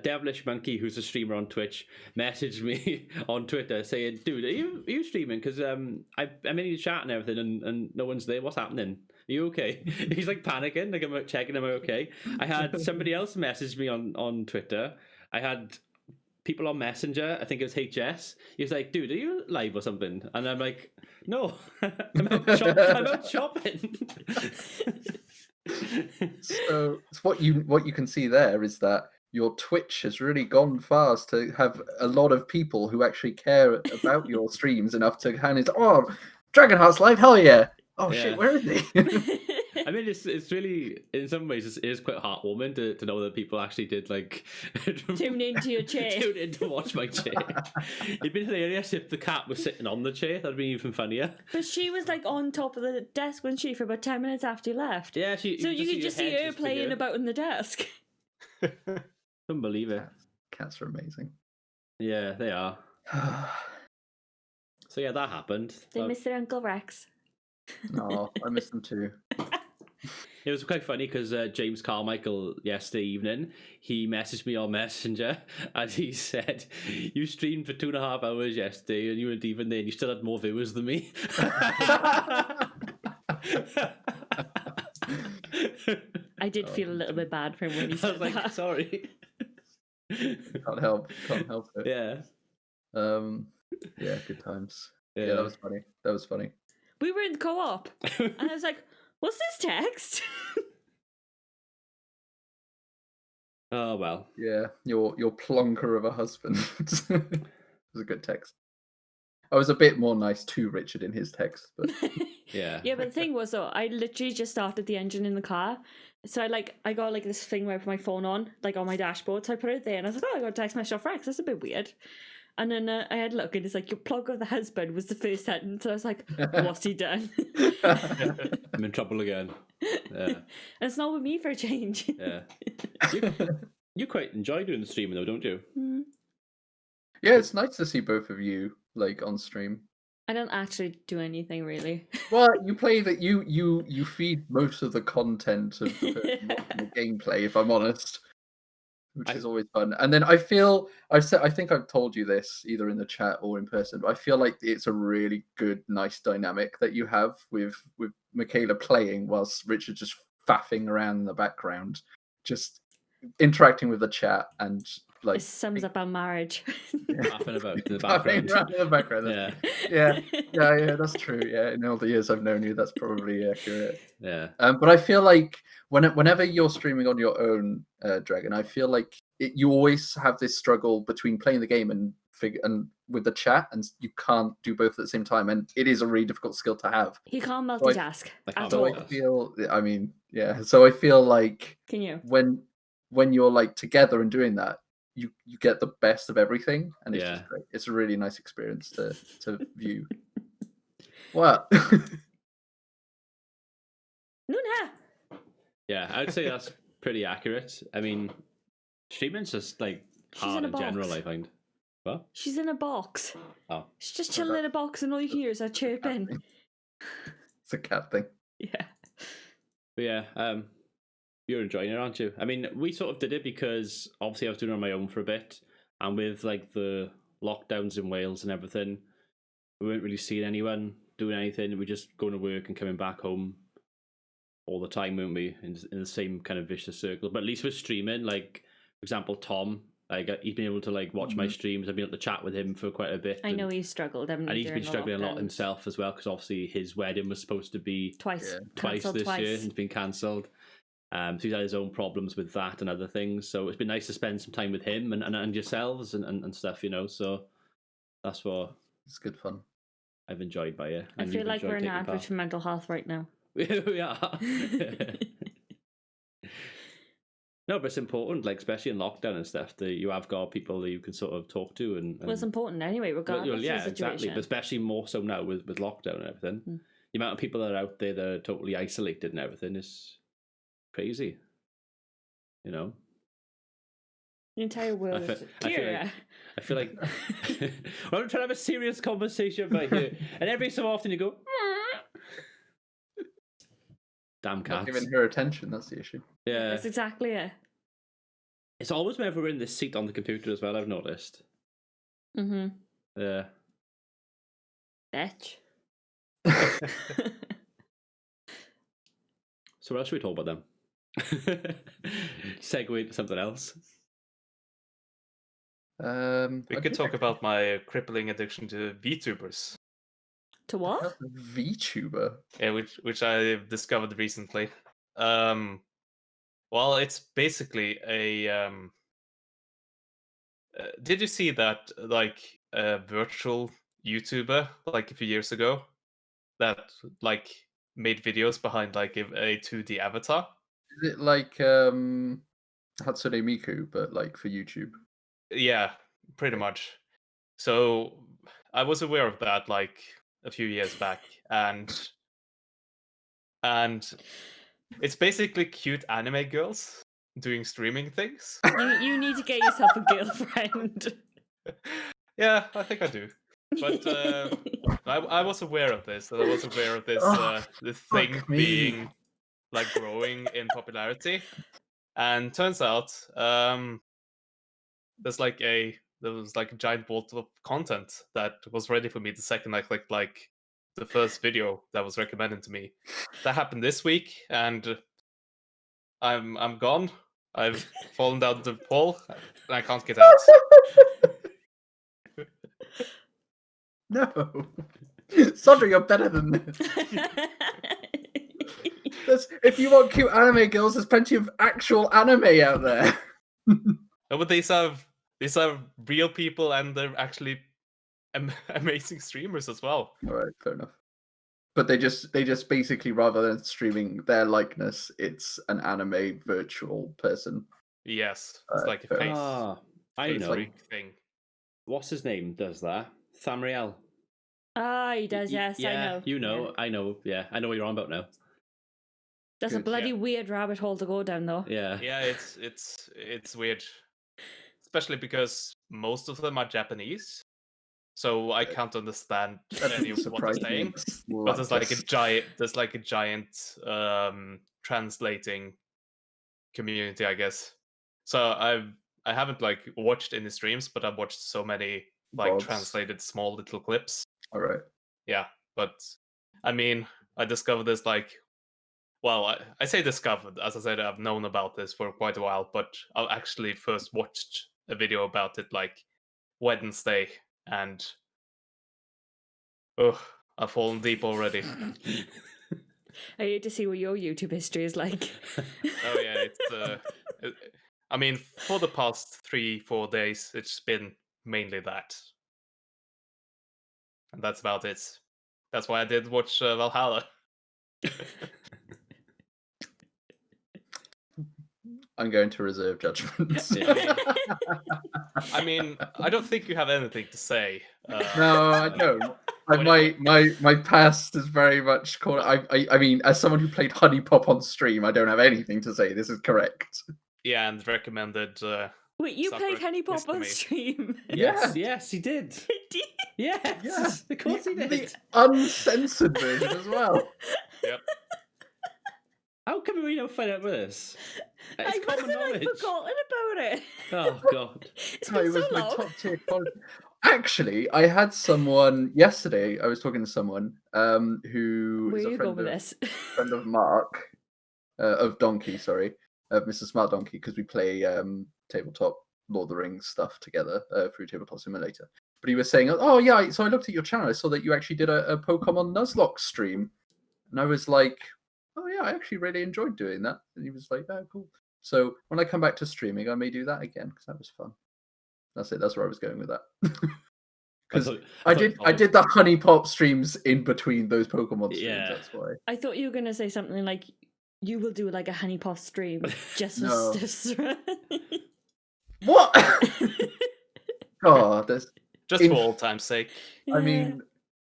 Devilish Monkey, who's a streamer on Twitch, messaged me on Twitter saying, "Dude, are you streaming? Because I'm in your chat and everything, and no one's there. What's happening? Are you okay?" He's like panicking. Like, I'm checking, am I okay? I had somebody else message me on Twitter. I had people on Messenger, I think it was HS. He was like, "Dude, are you live or something?" And I'm like, "No, I'm out shopping." So what you can see there is that your Twitch has really gone fast to have a lot of people who actually care about your streams enough to hand it. "Oh, Dragonheart's live, hell yeah! Oh Yeah. shit, where is he?" I mean, it's really, in some ways, it is quite heartwarming to know that people actually did like Tune into your chair. Tune in to watch my chair. It'd been hilarious if the cat was sitting on the chair. That'd be even funnier. But she was like on top of the desk, wasn't she, for about 10 minutes after you left? Yeah, So you could just see her playing about in the desk. Couldn't believe it. Cats are amazing. Yeah, they are. So yeah, that happened. They miss their Uncle Rex. Oh, I miss them too. It was quite funny because James Carmichael yesterday evening, he messaged me on Messenger and he said, "You streamed for 2.5 hours yesterday and you weren't even there and you still had more viewers than me." I did feel a little bit bad for him when he said I was like, that. sorry. Can't help it. Yeah. Yeah, good times. Yeah. Yeah, that was funny. We were in the co-op and I was like, "What's this text?" Oh, well. Yeah, your plonker of a husband. It was a good text. I was a bit more nice to Richard in his text, but Yeah. Yeah, but the thing was, though, I literally just started the engine in the car. So I got like this thing where I put my phone on, like on my dashboard. So I put it there and I was like, "Oh, I got a text message off Rex. That's a bit weird." And then I had a look and it's like, "Your plug of the husband" was the first sentence. And I was like, "What's he done?" I'm in trouble again. Yeah. And it's not with me for a change. Yeah. You quite enjoy doing the streaming though, don't you? yeah, it's nice to see both of you like on stream. I don't actually do anything really. Well, you play that you feed most of the content of the gameplay, if I'm honest, which is always fun. And then I think I've told you this either in the chat or in person, but I feel like it's a really good, nice dynamic that you have with Michaela playing whilst Richard just faffing around in the background, just interacting with the chat and like It sums up our marriage. Laughing about the faffing background. around in the background. Yeah. Yeah, that's true. Yeah, in all the years I've known you, that's probably accurate. Yeah. But I feel like whenever you're streaming on your own, Dragon, I feel like you always have this struggle between playing the game and with the chat, and you can't do both at the same time, and it is a really difficult skill to have. He can't multitask at all. So I feel like Can you? When you're like together and doing that, you get the best of everything, and it's just great. It's a really nice experience to view. What? Luna! Yeah, I would say that's pretty accurate. I mean, streaming's just like hard in general, I find. What? She's in a box. Oh. She's just chilling in a box and all you can hear is her chirping. It's a cat thing. Yeah. But yeah, you're enjoying it, aren't you? I mean, we sort of did it because obviously I was doing it on my own for a bit, and with like the lockdowns in Wales and everything, we weren't really seeing anyone doing anything. We were just going to work and coming back home all the time, weren't we? In the same kind of vicious circle. But at least with streaming, like for example, Tom, like he's been able to like watch my streams. I've been able to chat with him for quite a bit. I know he's struggled, haven't and he, he's during been the struggling a lot lockdowns? himself as well because obviously his wedding was supposed to be Twice twice cancelled this year twice. and it's been cancelled. So he's had his own problems with that and other things. So it's been nice to spend some time with him and yourselves and stuff, you know. So that's what It's good fun. I've enjoyed by it. I And feel you've like we're enjoyed an taking average part. for mental health right now. We are. No, but it's important, like especially in lockdown and stuff, that you have got people that you can sort of talk to and Well, it's important anyway, regardless well, yeah, of the situation. exactly. But especially more so now with lockdown and everything. The amount of people that are out there that are totally isolated and everything is crazy. You know? The entire world I is feel Kira. like well, I'm trying to have a serious conversation about here, and every so often you go, damn Not cats. giving her attention, that's the issue. Yeah, That's exactly it. it's always whenever we're in this seat on the computer as well. I've noticed. Mm-hmm. Yeah. Bitch. So what else should we talk about then? Segue to something else. We could talk about my crippling addiction to VTubers. To what? VTuber. Yeah, which I discovered recently. Well, it's basically a. Did you see that like a virtual YouTuber like a few years ago that like made videos behind like a 2D avatar? Is it like Hatsune Miku, but like for YouTube? Yeah, pretty much. So I was aware of that like a few years back, and it's basically cute anime girls doing streaming things. You need to get yourself a girlfriend. Yeah, I think I do. But I was aware of this. And I was aware of this this thing fuck me. being like growing in popularity, and turns out there was like a giant vault of content that was ready for me the second I clicked like the first video that was recommended to me. That happened this week, and I'm gone. I've fallen down the hole, and I can't get out. No. Sandra, you're better than this. If you want cute anime girls, there's plenty of actual anime out there. No, but these are real people, and they're actually amazing streamers as well. All right, fair enough. But they just basically, rather than streaming their likeness, it's an anime virtual person. Yes, it's like a face. Ah, I face know. freak thing. What's his name does that? Thamriel. Ah, he does, yes, yeah, I know. You know, Yeah. I know. Yeah, I know what you're on about now. That's a Good, bloody yeah. weird rabbit hole to go down, though. Yeah. Yeah, it's weird, especially because most of them are Japanese, so I can't understand any of what they're saying. But there's like a giant translating community, I guess. So I haven't like watched any streams, but I've watched so many like VODs. translated small little clips. All right. Yeah, but I mean, I discovered this like, well, I say discovered, as I said, I've known about this for quite a while, but I actually first watched a video about it like Wednesday, and I've fallen deep already. I hate to see what your YouTube history is like. Oh yeah, I mean, for the past 3-4 days, it's been mainly that, and that's about it. That's why I did watch Valhalla. I'm going to reserve judgment. I mean, I don't think you have anything to say. No, I don't. My past is very much called. I mean, as someone who played Honey Pop on stream, I don't have anything to say. This is correct. Yeah, and recommended. Wait, you Suffer played Honey Pop history. on stream? Yes, he did. Did Yes, Yeah, of course he did. The uncensored version as well. Yep. How come we don't find out about this? I It's must common have knowledge. forgotten about it. Oh god. It's No, been it was so my long. top tier quality. Actually, I had someone yesterday. I was talking to someone who Where is are a you going friend with of this? Mark, of Donkey. Sorry, of Mr. Smart Donkey, because we play tabletop Lord of the Rings stuff together through Tabletop Simulator. But he was saying, "Oh yeah, so I looked at your channel. I saw that you actually did a Pokemon Nuzlocke stream," and I was like, "Oh yeah, I actually really enjoyed doing that." And he was like, "Oh cool." So when I come back to streaming, I may do that again because that was fun. That's it. That's where I was going with that. Because I did the Honey Pop streams in between those Pokemon streams. Yeah. That's why. I thought you were going to say something like, you will do like a Honey Pop stream just for No. Stifsre. What? God, there's. Just In- for old time's sake. I mean,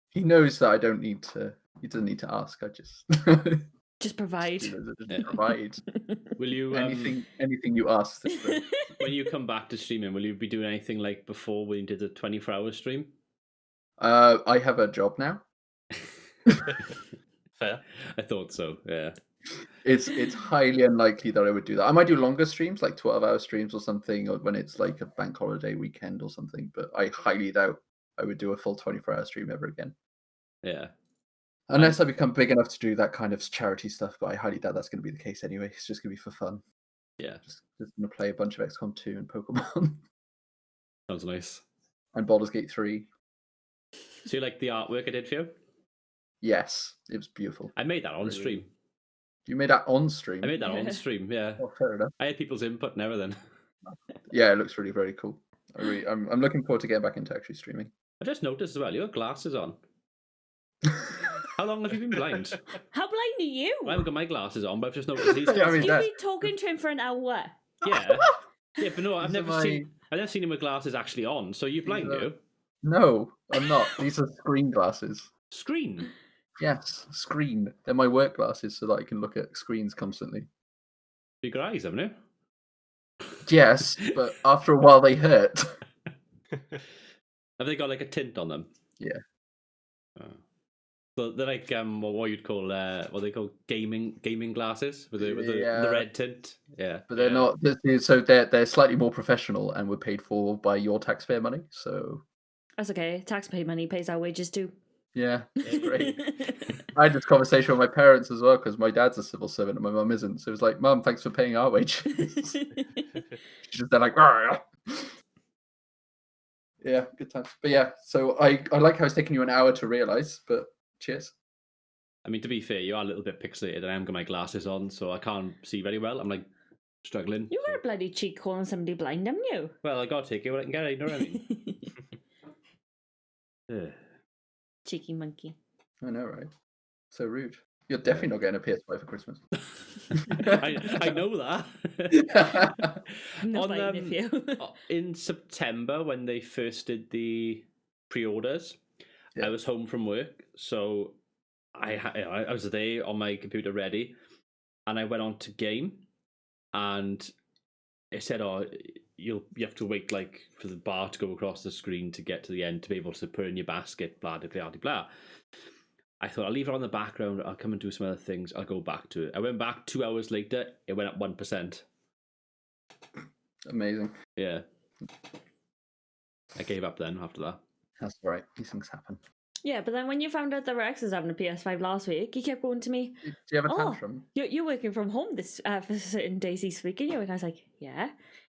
he knows that I don't need to. He doesn't need to ask. I just. Just provide. Just provide Will you anything you ask. when you come back to streaming, will you be doing anything like before when you did the 24-hour stream? I have a job now. Fair. I thought so, yeah. It's highly unlikely that I would do that. I might do longer streams, like 12-hour streams or something, or when it's like a bank holiday weekend or something. But I highly doubt I would do a full 24-hour stream ever again. Yeah. Unless I become big enough to do that kind of charity stuff, but I highly doubt that's going to be the case anyway. It's just going to be for fun. Yeah. Just going to play a bunch of XCOM 2 and Pokemon. Sounds nice. And Baldur's Gate 3. So you like the artwork I did for you? Yes, it was beautiful. I made that on Really? stream. You made that on stream? I made that on stream, yeah. Oh, fair enough. I had people's input and everything. Yeah, it looks really, very cool. I'm looking forward to getting back into actually streaming. I just noticed as well, you got glasses on. How long have you been blind? How blind are you? I haven't got my glasses on, but I've just noticed these. Yeah, I mean, You've been talking to him for an hour. Yeah. Yeah, but no, I've These are never seen him with glasses actually on. So you're blind, you? No, I'm not. These are screen glasses. Screen. Yes, screen. They're my work glasses so that I can look at screens constantly. Big eyes, haven't you? Yes, but after a while they hurt. Have they got like a tint on them? Yeah. Oh. So they're like what you'd call what they call gaming glasses with the red tint. Yeah. But they're not. So they're slightly more professional and were paid for by your taxpayer money. So That's okay. Taxpayer money pays our wages too. yeah, it's great. I had this conversation with my parents as well because my dad's a civil servant and my mum isn't. So it was like, "Mum, thanks for paying our wages." They're like, "Argh." Yeah, good times. But yeah, so I like how it's taken you an hour to realise, but cheers. I mean, to be fair, you are a little bit pixelated, and I haven't got my glasses on, so I can't see very well. I'm like struggling. You were a bloody cheek calling somebody blind, haven't you? Well, I gotta take it when I can get it. You know what I mean? Yeah. Cheeky monkey. I know, right? So rude. You're definitely not getting a PS5 for Christmas. I know that. Not buying it for you. In September, when they first did the pre-orders, Yeah. I was home from work, so I was there on my computer ready, and I went on to game, and it said, "Oh, you have to wait like for the bar to go across the screen to get to the end to be able to put in your basket." Blah blah blah blah. I thought I'll leave it on the background. I'll come and do some other things. I'll go back to it. I went back 2 hours later. It went up 1%. Amazing. Yeah. I gave up then after that. That's all right. These things happen. Yeah, but then when you found out that Rex was having a PS5 last week, you kept going to me, Do you have a "Oh, tantrum? you're working from home this for certain days this week, and I was like, yeah. And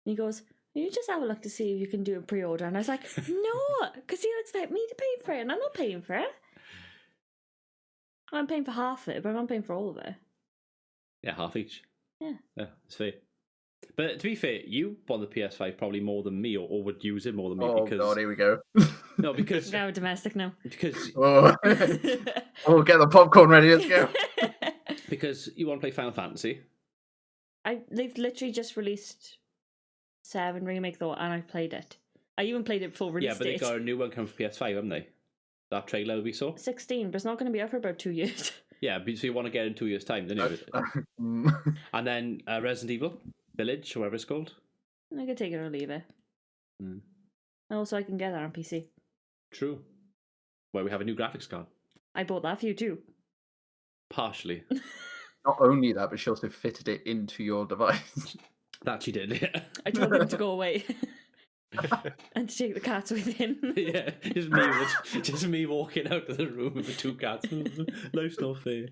he goes, you just have a look to see if you can do a pre-order. And I was like, no, because he'll expect me to pay for it, and I'm not paying for it. I'm paying for half it, but I'm not paying for all of it. Yeah, half each. Yeah. Yeah, it's fair. But to be fair, you bought the PS5 probably more than me, or would use it more than me. Oh because god, here we go. No, because Now we're domestic now. because Oh, get the popcorn ready. Let's go. because you want to play Final Fantasy. They've literally just released 7 Remake though, and I've played it. I even played it full release Yeah, but they date. got a new one coming for PS5, haven't they? That trailer we saw. 16, but it's not going to be out for about 2 years. Yeah, so you want to get in 2 years' time, don't you? And then Resident Evil Village, or whatever it's called. I could take it or leave it. Mm. And also, I can get that on PC. True. Where we have a new graphics card. I bought that for you too. Partially. Not only that, but she also fitted it into your device. That she did, yeah. I told him to go away and to take the cats with him. Yeah, just me walking out of the room with the 2 cats. Life's not fair.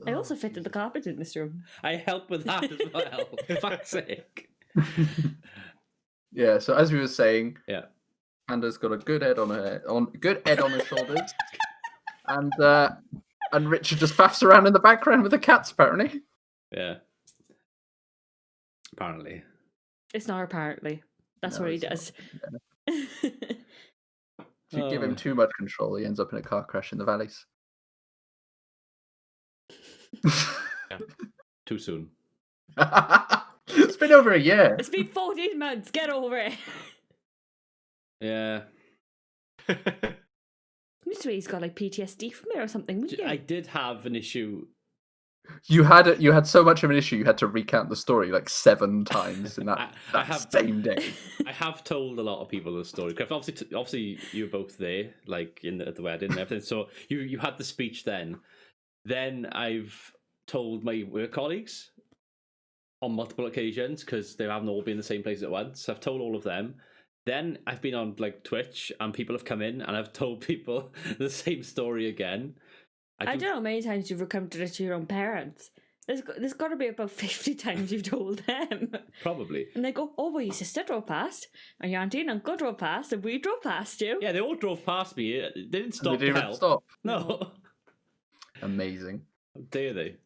I also fitted the carpet in this room. I help with that as well. For fuck's sake. Yeah. So as we were saying, Yeah. Panda's got a good head on her shoulders, and Richard just faffs around in the background with the cats. Apparently. Yeah. Apparently. It's not apparently. That's No, what he it's does. If you give him too much control, he ends up in a car crash in the valleys. Too soon. It's been over a year. It's been 14 months. Get over it. Yeah. You swear he's got like PTSD from it or something, wouldn't you? I did have an issue. You had so much of an issue. You had to recount the story like 7 times in that same day. I have told a lot of people the story. 'Cause obviously, you were both there, like at the wedding and everything. So you had the speech then. Then I've told my work colleagues on multiple occasions because they haven't all been in the same place at once. I've told all of them. Then I've been on like Twitch and people have come in and I've told people the same story again. I don't know how many times you've recounted it to your own parents. There's got to be about 50 times you've told them. Probably. And they go, oh, well, your sister drove past, and your auntie and uncle drove past, and we drove past you. Yeah, they all drove past me. They didn't stop They didn't to even help. stop. No. Amazing. How dare they?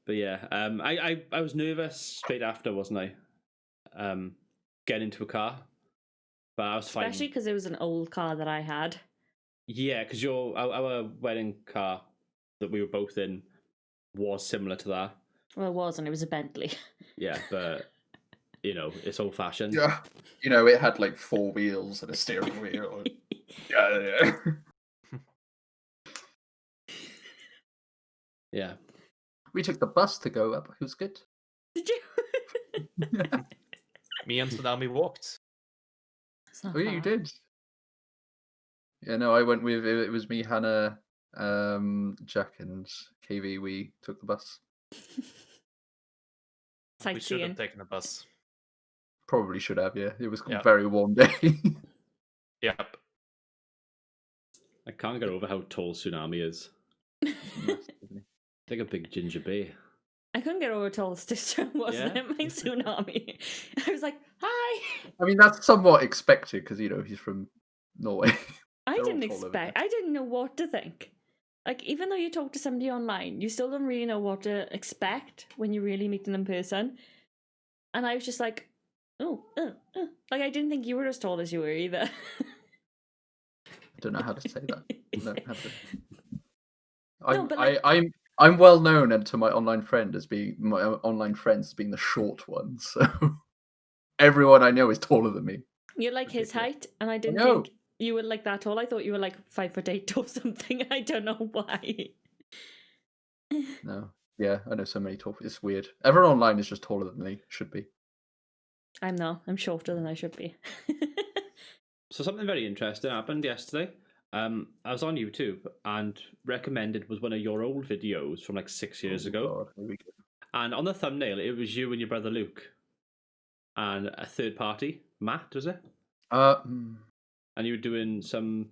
But yeah, I was nervous straight after, wasn't I? Getting into a car. But I was fine. Especially because it was an old car that I had. Yeah, because our wedding car that we were both in was similar to that. Well, it wasn't. It was a Bentley. Yeah, but it's old fashioned. Yeah. It had like 4 wheels and a steering wheel. Yeah. Yeah. We took the bus to go up. It was good. Did you? Me and Tsunami walked. That's not Oh yeah, you far. did. Yeah, no, I went with it was me, Hannah, Jack, and KV. We took the bus. We should have Sightseeing. taken a bus. Probably should have. Yeah, it was a Yeah. very warm day. Yep. I can't get over how tall Tsunami is. Like a big ginger bear. I couldn't get over tall Stifsre, wasn't Yeah? it? My Tsunami. I was like, hi. I mean, that's somewhat expected because he's from Norway. I They're all didn't tall over expect. I didn't know what to think. Like, even though you talk to somebody online, you still don't really know what to expect when you really meet them in person. And I was just like, like I didn't think you were as tall as you were either. I don't know how to say that. No, have to. No, but like- I'm well known and to my online friends as being the short one. So everyone I know is taller than me. You're like his height, and I didn't know. think you were like that tall. I thought you were like 5'8" or something. I don't know why. No. Yeah, I know so many tall. It's weird. Everyone online is just taller than me. Should be. I'm not. I'm shorter than I should be. So something very interesting happened yesterday. I was on YouTube and recommended was one of your old videos from like 6 years Oh, ago. God, here we go. And on the thumbnail, it was you and your brother Luke. And a third party, Matt, was it? And you were doing some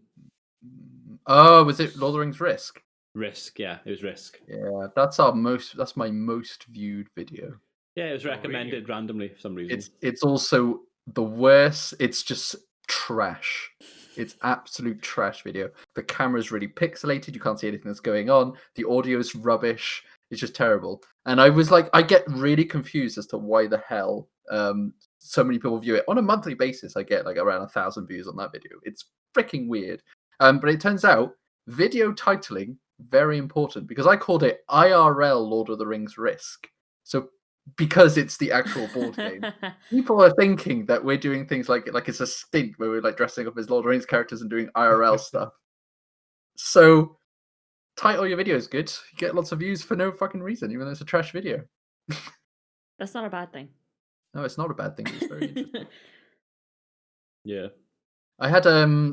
Oh, was it Lord of the Rings Risk? Risk. Yeah, it was Risk. Yeah, that's my most viewed video. Yeah, it was really? recommended randomly for some reason. It's also the worst. It's just trash. It's absolute trash video. The camera's really pixelated. You can't see anything that's going on. The audio's rubbish. It's just terrible. And I was like, I get really confused as to why the hell so many people view it. On a monthly basis, I get like around 1,000 views on that video. It's freaking weird. But it turns out video titling, very important, because I called it IRL Lord of the Rings Risk. So because it's the actual board game. People are thinking that we're doing things like it's a stint where we're like dressing up as Lord of the Rings characters and doing IRL stuff. So title your video is good. You get lots of views for no fucking reason, even though it's a trash video. That's not a bad thing. No, it's not a bad thing. It's very interesting. Yeah. I had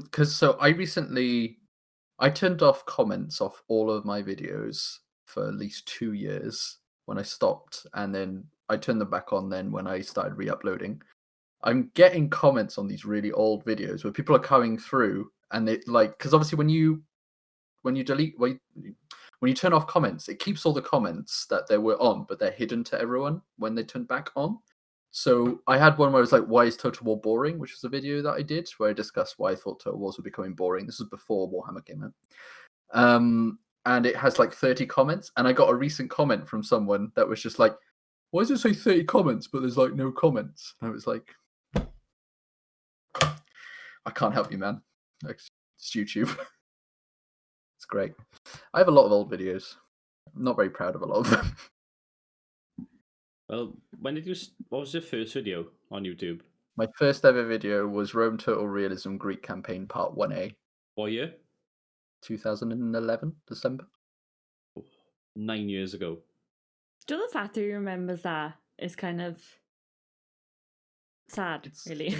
because I turned off comments off all of my videos for at least 2 years when I stopped, and then I turned them back on then when I started re-uploading. I'm getting comments on these really old videos where people are coming through, and it like, because obviously when you delete when you turn off comments, it keeps all the comments that they were on, but they're hidden to everyone when they turn back on. So I had one where it was like, "Why is Total War boring?" which was a video that I did where I discussed why I thought Total Wars were becoming boring. This was before Warhammer came out. And it has like 30 comments, and I got a recent comment from someone that was just like, "Why does it say 30 comments, but there's like no comments?" And I was like, I can't help you, man. It's YouTube. It's great. I have a lot of old videos. I'm not very proud of a lot of them. Well, when did you? What was your first video on YouTube? My first ever video was Rome Total Realism Greek Campaign Part 1A. What year? 2011, December. 9 years ago. Still, the fact that he remembers that is kind of sad, really.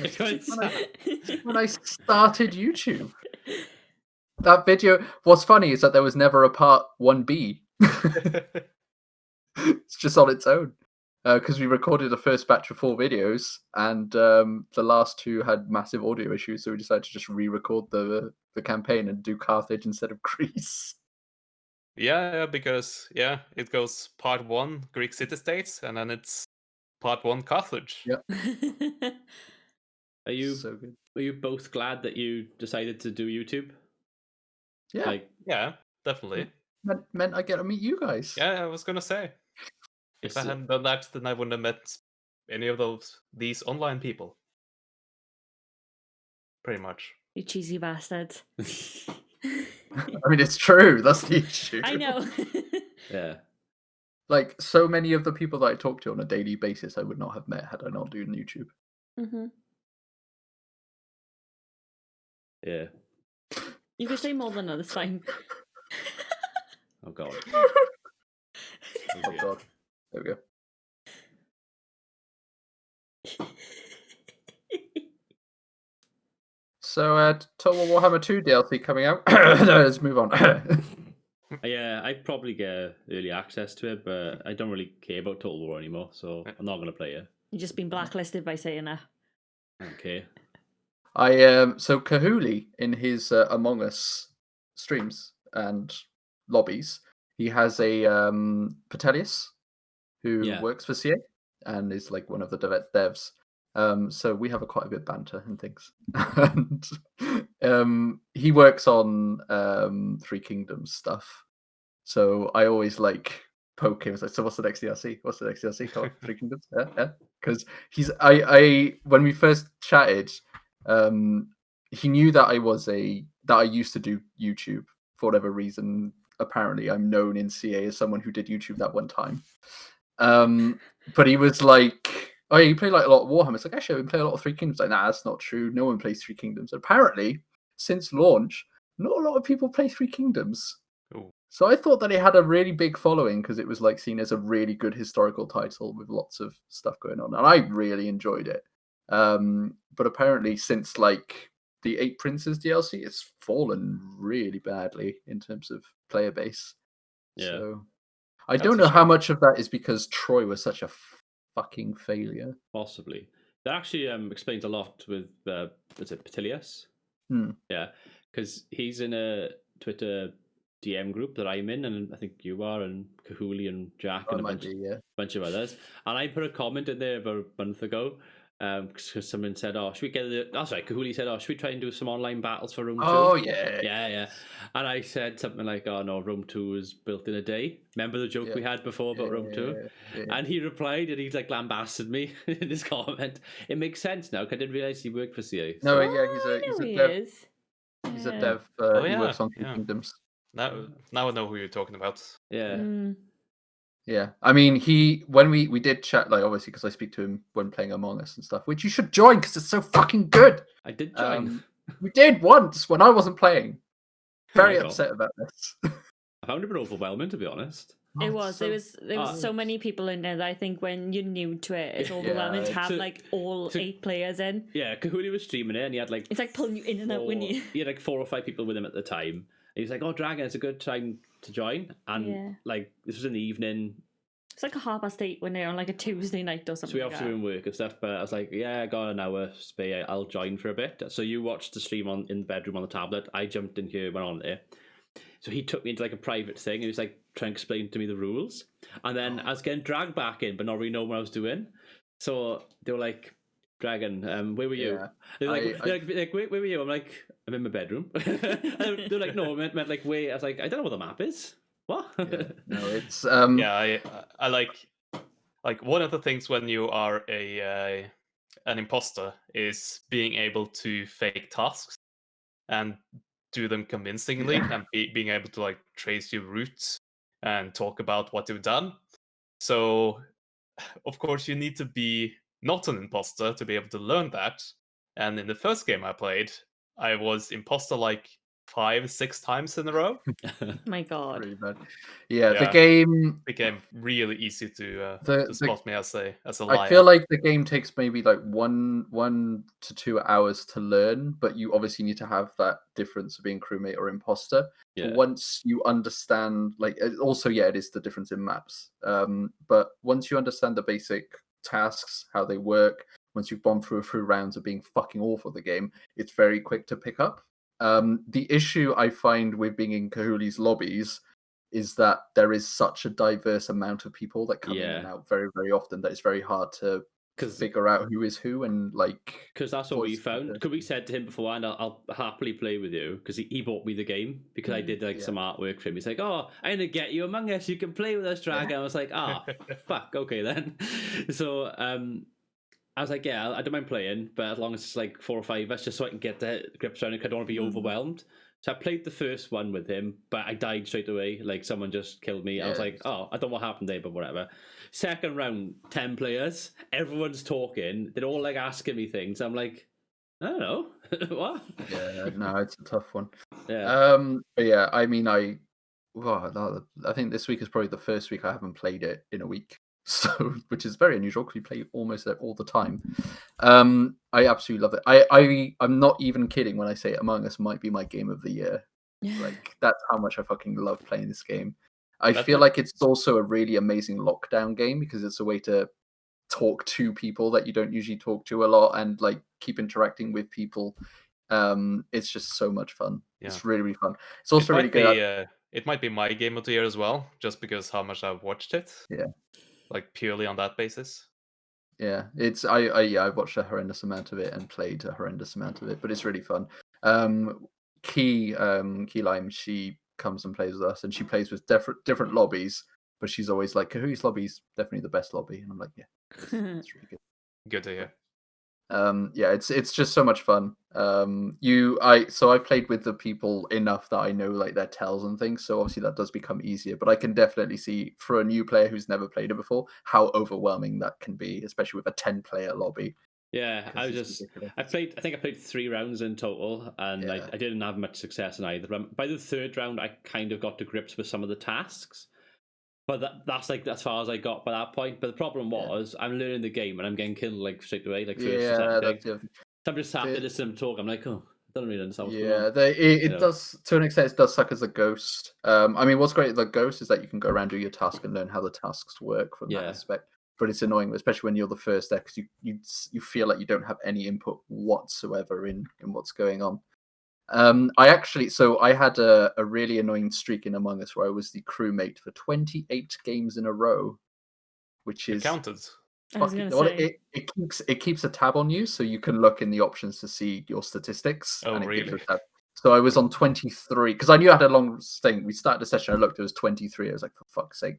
When I started YouTube. That video, what's funny is that there was never a part 1B. It's just on its own. Because we recorded the first batch of 4 videos, and the last 2 had massive audio issues, so we decided to just re-record the campaign and do Carthage instead of Greece. Yeah, because it goes part 1 Greek city-states, and then it's part 1 Carthage. Yeah. Are you So good. Are you both glad that you decided to do YouTube? Yeah. Like, Yeah, definitely. Meant I get to meet you guys. Yeah, I was gonna say. If I hadn't done that, then I wouldn't have met any of these online people. Pretty much. You cheesy bastards. I mean, it's true. That's the issue. I know. yeah. Like, so many of the people that I talk to on a daily basis, I would not have met had I not done YouTube. Mm-hmm. Yeah. You can say more than that, it's fine. Oh god. Oh god. There we go. So, Total Warhammer 2 DLC coming out. Let's move on. Yeah, I probably get early access to it, but I don't really care about Total War anymore, so I'm not gonna play it. You've just been blacklisted by saying that. Okay. So Kahuli in his Among Us streams and lobbies, he has a Petelius who works for CA and is like one of the devs. So we have quite a bit of banter and things. And he works on Three Kingdoms stuff. So I always like poke him. It's like, so what's the next DLC? What's the next DLC? Come on, Three Kingdoms. Yeah. Because I when we first chatted, he knew that I used to do YouTube for whatever reason. Apparently, I'm known in CA as someone who did YouTube that one time. But he was like, "Oh, yeah, you play like a lot of Warhammer." It's like, actually, I've been playing a lot of Three Kingdoms. Like, nah, that's not true. No one plays Three Kingdoms. Apparently, since launch, not a lot of people play Three Kingdoms. Ooh. So I thought that it had a really big following because it was like seen as a really good historical title with lots of stuff going on, and I really enjoyed it. But apparently, since like the 8 Princes DLC, it's fallen really badly in terms of player base. Yeah. So I don't know how much of that is because Troy was such a fucking failure. Possibly. That actually explains a lot with is it Petilius? Yeah, because he's in a Twitter DM group that I'm in, and I think you are, and Kahuli and Jack and a bunch of others. And I put a comment in there about a month ago because someone said, "Oh, should we get the?" That's right. Kahuli said, "Oh, should we try and do some online battles for Rome 2?" Oh yeah. And I said something like, "Oh no, Rome 2 was built in a day." Remember the joke we had before about Rome 2? Yeah. And he replied, and he's like lambasted me in his comment. It makes sense now because I didn't realize he worked for CA. No, yeah, he's a dev. He's a dev. He works on Kingdoms. Now I know who you're talking about. Yeah. Yeah, I mean, when we did chat, like obviously because I speak to him when playing Among Us and stuff, which you should join because it's so fucking good. I did join. We did once when I wasn't playing. Very upset about this. I found it a bit overwhelming, to be honest. It was. There was so many people in there that I think when you're new to it, it's overwhelming to have like all 8 players in. Yeah, Kahuli was streaming it, and he had like it's like pulling you in and out, wouldn't you? He had like 4 or 5 people with him at the time. And he was like, "Oh, Dragon, it's a good time to join, and like this was in the evening. It's like a 8:30 when they're on like a Tuesday night or So something. we obviously were in work and stuff, but I was like, yeah, I got an hour spare. I'll join for a bit. So you watched the stream in the bedroom on the tablet. I jumped in here, went on there. So he took me into like a private thing. And he was like trying to explain to me the rules, and then I was getting dragged back in, but not really knowing what I was doing. So they were like, "Dragon, where were you?" They're like, where were you? I'm like, I'm in my bedroom. And they're like, no, I meant like where. I was like, I don't know what the map is. What? No, it's Yeah, I like one of the things when you are an imposter is being able to fake tasks and do them convincingly, and being able to like trace your routes and talk about what you've done. So, of course, you need to be not an imposter to be able to learn that. And in the first game I played, I was imposter like 5-6 times in a row. My God. pretty bad. Yeah, the Yeah. game Became really easy to the spot me as a I liar. feel like the game takes maybe like 1 to 2 hours to learn, but you obviously need to have that difference of being crewmate or imposter. Yeah. But once you understand, like, also, yeah, it is the difference in maps. But once you understand the basic tasks, how they work, once you've gone through a few rounds of being fucking awful at the game, it's very quick to pick up. The issue I find with being in Kahuli's lobbies is that there is such a diverse amount of people that come in and out very, very often that it's very hard to figure out who is who and like. Because that's what we found. Because we said to him beforehand, I'll happily play with you because he bought me the game because I did like some artwork for him. He's like, oh, I'm gonna get you Among Us. You can play with us, Dragon. I was like, fuck, okay then. So I was like, yeah, I don't mind playing, but as long as it's like 4 or 5 of us, just so I can get the grips around it, I don't want to be overwhelmed. So I played the first one with him, but I died straight away. Like someone just killed me. I was like, oh, I don't know what happened there, but whatever. Second round, 10 players. Everyone's talking. They're all like asking me things. I'm like, I don't know. What? Yeah, no, it's a tough one. Yeah. But yeah, I mean, I think this week is probably the first week I haven't played it in a week. So, which is very unusual because we play almost all the time. I absolutely love it. I'm not even kidding when I say Among Us might be my game of the year. Like that's how much I fucking love playing this game. I feel like it's also a really amazing lockdown game because it's a way to talk to people that you don't usually talk to a lot and like keep interacting with people. It's just so much fun. Yeah. It's really, really fun. It's also really good. It might be my game of the year as well, just because how much I've watched it. Yeah. Like purely on that basis. Yeah, it's I've watched a horrendous amount of it and played a horrendous amount of it, but it's really fun. Key Lime, she comes and plays with us, and she plays with different lobbies, but she's always like, Kahu's lobby's definitely the best lobby, and I'm like, yeah, it's really good. Good to hear. Yeah, it's just so much fun. I played with the people enough that I know like their tells and things, so obviously that does become easier. But I can definitely see for a new player who's never played it before how overwhelming that can be, especially with a 10-player lobby. Yeah, I think I played 3 rounds in total, and I didn't have much success in either. By the third round, I kind of got to grips with some of the tasks. But that's like as far as I got by that point. But the problem was I'm learning the game and I'm getting killed like straight away, like first or second thing. So I'm just sat there listening to talk. I'm like, oh, I don't really understand what's going on. It does, to an extent, it does suck as a ghost. I mean, what's great with the ghost is that you can go around, do your task, and learn how the tasks work from that aspect. But it's annoying, especially when you're the first there, because you feel like you don't have any input whatsoever in what's going on. I had a really annoying streak in Among Us where I was the crewmate for 28 games in a row, which is counted. It keeps a tab on you, so you can look in the options to see your statistics. Oh, really? So I was on 23 because I knew I had a long stint. We started the session. I looked, it was 23. I was like, for fuck's sake.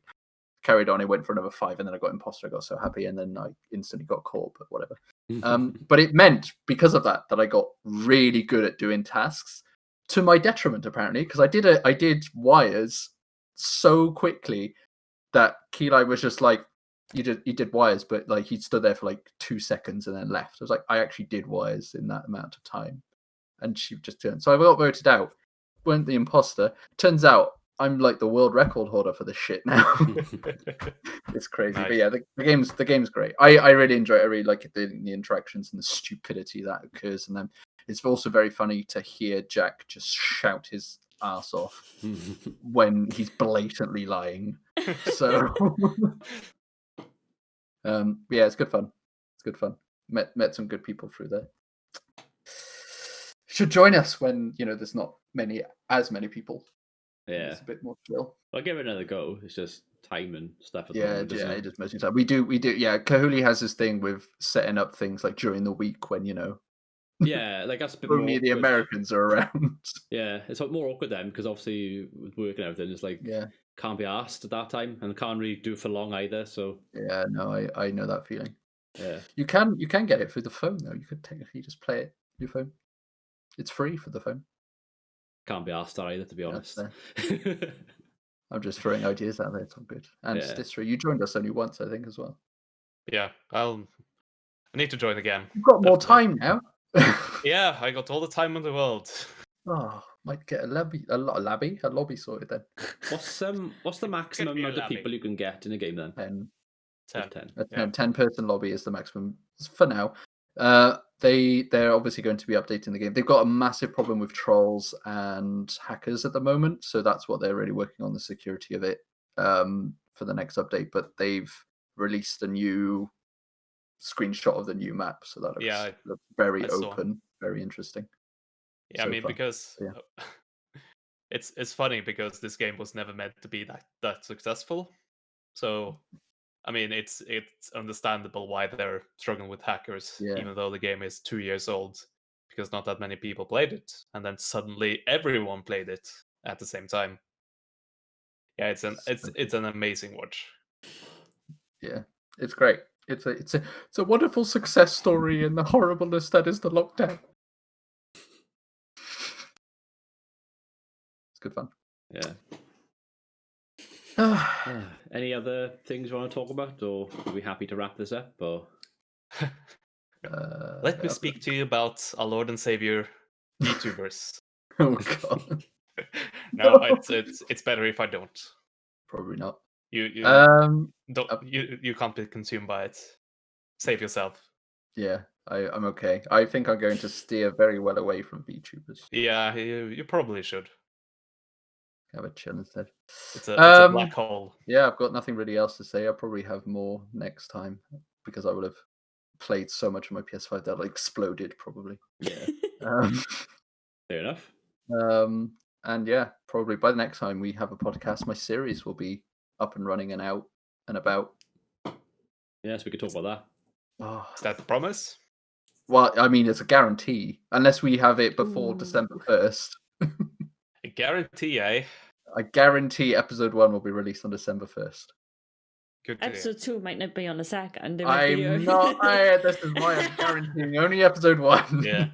Carried on. It went for another 5, and then I got imposter. I got so happy, and then I instantly got caught. But whatever. But it meant because of that I got really good at doing tasks to my detriment, apparently, because I did wires so quickly that Keeli was just like, you did wires, but like he stood there for like 2 seconds and then left. I was like, I actually did wires in that amount of time, and she just turned. So I got voted out. Weren't the imposter. Turns out I'm like the world record holder for this shit now. It's crazy. Nice. But yeah, the game's great. I really enjoy it. I really like the interactions and the stupidity that occurs in them. It's also very funny to hear Jack just shout his ass off when he's blatantly lying. So, yeah, it's good fun. It's good fun. Met some good people through there. Should join us when there's not as many people. Yeah, It's a bit more chill. I'll give it another go. It's just time and stuff at the Yeah, moment, isn't yeah, it? it is mostly time. We do. Yeah, Kahuli has this thing with setting up things like during the week when Yeah, like that's a bit only more the awkward. Americans are around. Yeah, it's more awkward then because obviously with work and everything, it's like Yeah, can't be asked at that time and can't really do it for long either. So yeah, no, I know that feeling. yeah, You can get it through the phone though. You could technically just play it on your phone. It's free for the phone. can't be asked that either, to be That's honest. I'm just throwing ideas out there. It's all good. And Yeah. Stifsre, you joined us only once, I think, as well. Yeah, I need to join again. You've got more Definitely. time now. Yeah, I got all the time in the world. Oh, might get a lobby sorted then. What's the maximum be a amount of labby. people you can get in a game then? 10. 10. A Yeah. 10-person lobby is the maximum for now. They're obviously going to be updating the game. They've got a massive problem with trolls and hackers at the moment, so that's what they're really working on, the security of it for the next update. But they've released a new screenshot of the new map, so that looks very I saw. open, very interesting. Yeah, so I mean, far. because Yeah. it's funny because this game was never meant to be that successful. So, I mean, it's understandable why they're struggling with hackers, Yeah. even though the game is 2 years old, because not that many people played it, and then suddenly everyone played it at the same time. Yeah, it's an amazing watch. Yeah, it's great. It's a wonderful success story in the horribleness that is the lockdown. It's good fun. Yeah. Any other things you want to talk about, or are we happy to wrap this up? Or Let me speak to you about our Lord and Savior YouTubers. Oh god. No, it's better if I don't. Probably not. You can't be consumed by it. Save yourself. Yeah, I'm okay. I think I'm going to steer very well away from VTubers. Yeah, you probably should. Have a chill instead. It's a black hole. Yeah, I've got nothing really else to say. I'll probably have more next time because I will have played so much of my PS5 that exploded probably. yeah, fair enough. And yeah, probably by the next time we have a podcast, my series will be up and running and out and about. Yes, we could talk about that. Oh. Is that the promise? Well, I mean, it's a guarantee unless we have it before December 1st. A guarantee, eh? I guarantee episode 1 will be released on December 1st. Good to hear. Episode 2 might not be on the second. It might be I'm not. This is why I'm guaranteeing only episode 1. Yeah.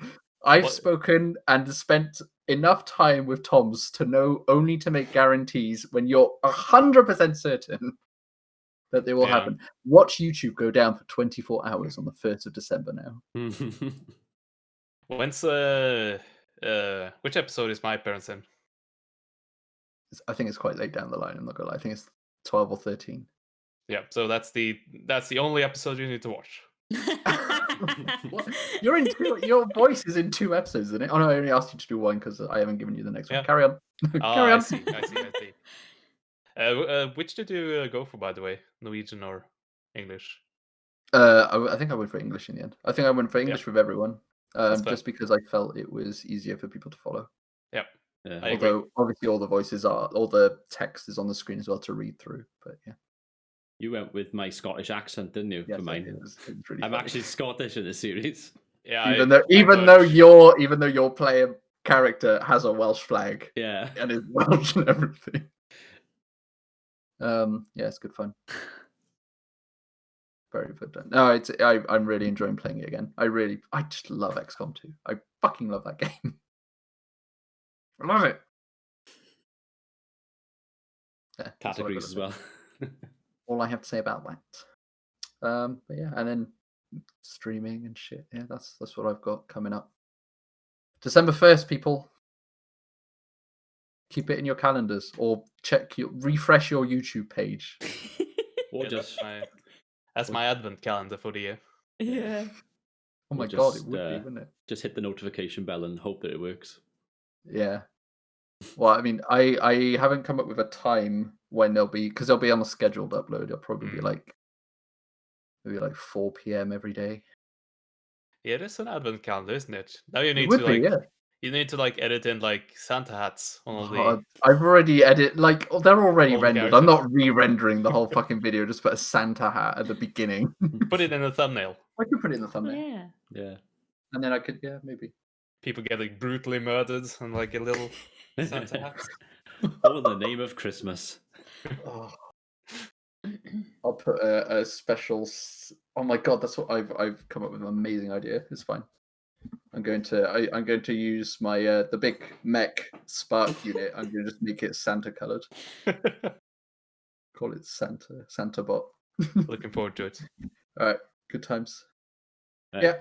I've spoken and spent enough time with Toms to know only to make guarantees when you're 100% certain that they will happen. Watch YouTube go down for 24 hours on the 1st of December now. When's which episode is my parents in? I think it's quite late down the line. I'm not gonna lie. I think it's 12 or 13. Yeah, so that's the only episode you need to watch. What? You're in two. Your voice is in 2 episodes, isn't it? Oh no, I only asked you to do 1 because I haven't given you the next one. Carry on. Carry on. I see. Which did you go for, by the way? Norwegian or English? I think I went for English in the end. I think I went for English with everyone, just because I felt it was easier for people to follow. Yep. Yeah. Although obviously all the text is on the screen as well to read through. But yeah. You went with my Scottish accent, didn't you? Yes, for mine. it was really I'm funny. actually Scottish in this series. Yeah. Even though your player character has a Welsh flag. Yeah. And is Welsh and everything. Yeah, it's good fun. Very good done. No, I'm really enjoying playing it again. I just love XCOM 2. I fucking love that game. I love it. Yeah, Categories as well. all I have to say about that. But yeah, and then streaming and shit. Yeah, that's what I've got coming up. December 1st, people. Keep it in your calendars or refresh your YouTube page. Or Yeah, just that's my advent calendar for the year. Yeah. Oh my Or god, just, it would be, wouldn't it? just hit the notification bell and hope that it works. Yeah. Well, I mean, I haven't come up with a time when they'll be, because they'll be on a scheduled upload. It'll probably be like maybe like 4 p.m. every day. Yeah, it is an advent calendar, isn't it? Now you It need would to be, like yeah. you need to like edit in like Santa hats on all the Oh, I've already like they're already all the rendered. I'm characters. not re-rendering the whole fucking video. Just put a Santa hat at the beginning. Put it in the thumbnail. I could put it in the Oh, thumbnail, yeah. Yeah. and then I could, yeah, maybe. People getting brutally murdered and like a little Santa hat. All in the name of Christmas. Oh, I'll put a special. Oh my god, that's what I've come up with an amazing idea. It's fine. I'm going to use my the big mech spark unit. I'm going to just make it Santa colored. Call it Santa bot. Looking forward to it. All right, good times. Right. Yeah,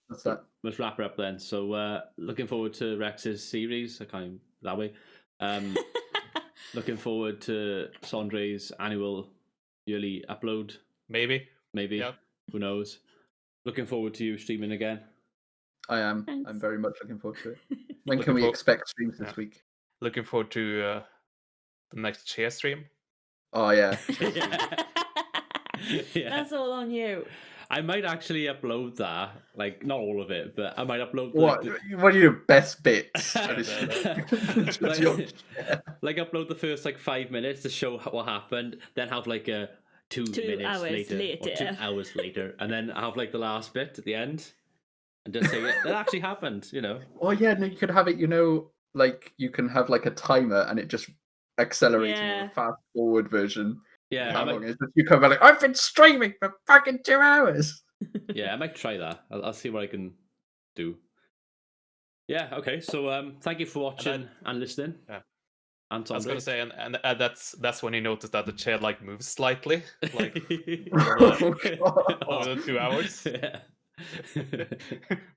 that's that. Let's wrap it up then. So looking forward to Rex's series. I can't that way. Looking forward to Sondre's annual yearly upload. Maybe. Maybe. Yeah. Who knows? Looking forward to you streaming again. I am. Thanks. I'm very much looking forward to it. When Looking can we for- expect streams this Yeah. week? Looking forward to the next cheer stream. Oh yeah. Yeah. That's all on you. I might actually upload that. Like, not all of it, but I might upload What are your best bits? Like, Like, upload the first like 5 minutes to show what happened, then have like a 2 minutes hours later, or 2 later. hours later, and then have like the last bit at the end, and just say that actually happened. You know? oh yeah, no, you could have it. Like you can have like a timer, and it just accelerating Yeah. with a fast forward version. Yeah, How I long might, is it? You come back like, I've been streaming for fucking 2 hours. yeah, I might try that. I'll see what I can do. Yeah. Okay. So thank you for watching and listening. Yeah. And I was gonna Sondre. say, and that's when you notice that the chair like moves slightly, like Oh, God. over the 2 hours. Yeah.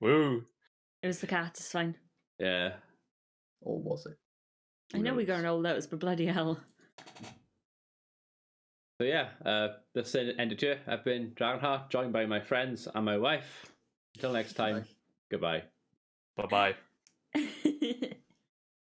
Woo! It was the cat, it's fine. Yeah. Or was it? I know we're knows? going all those, but bloody hell. So yeah, that's the end of year. I've been Dragonheart, joined by my friends and my wife. Until next time, Bye. goodbye. Bye bye. Bye.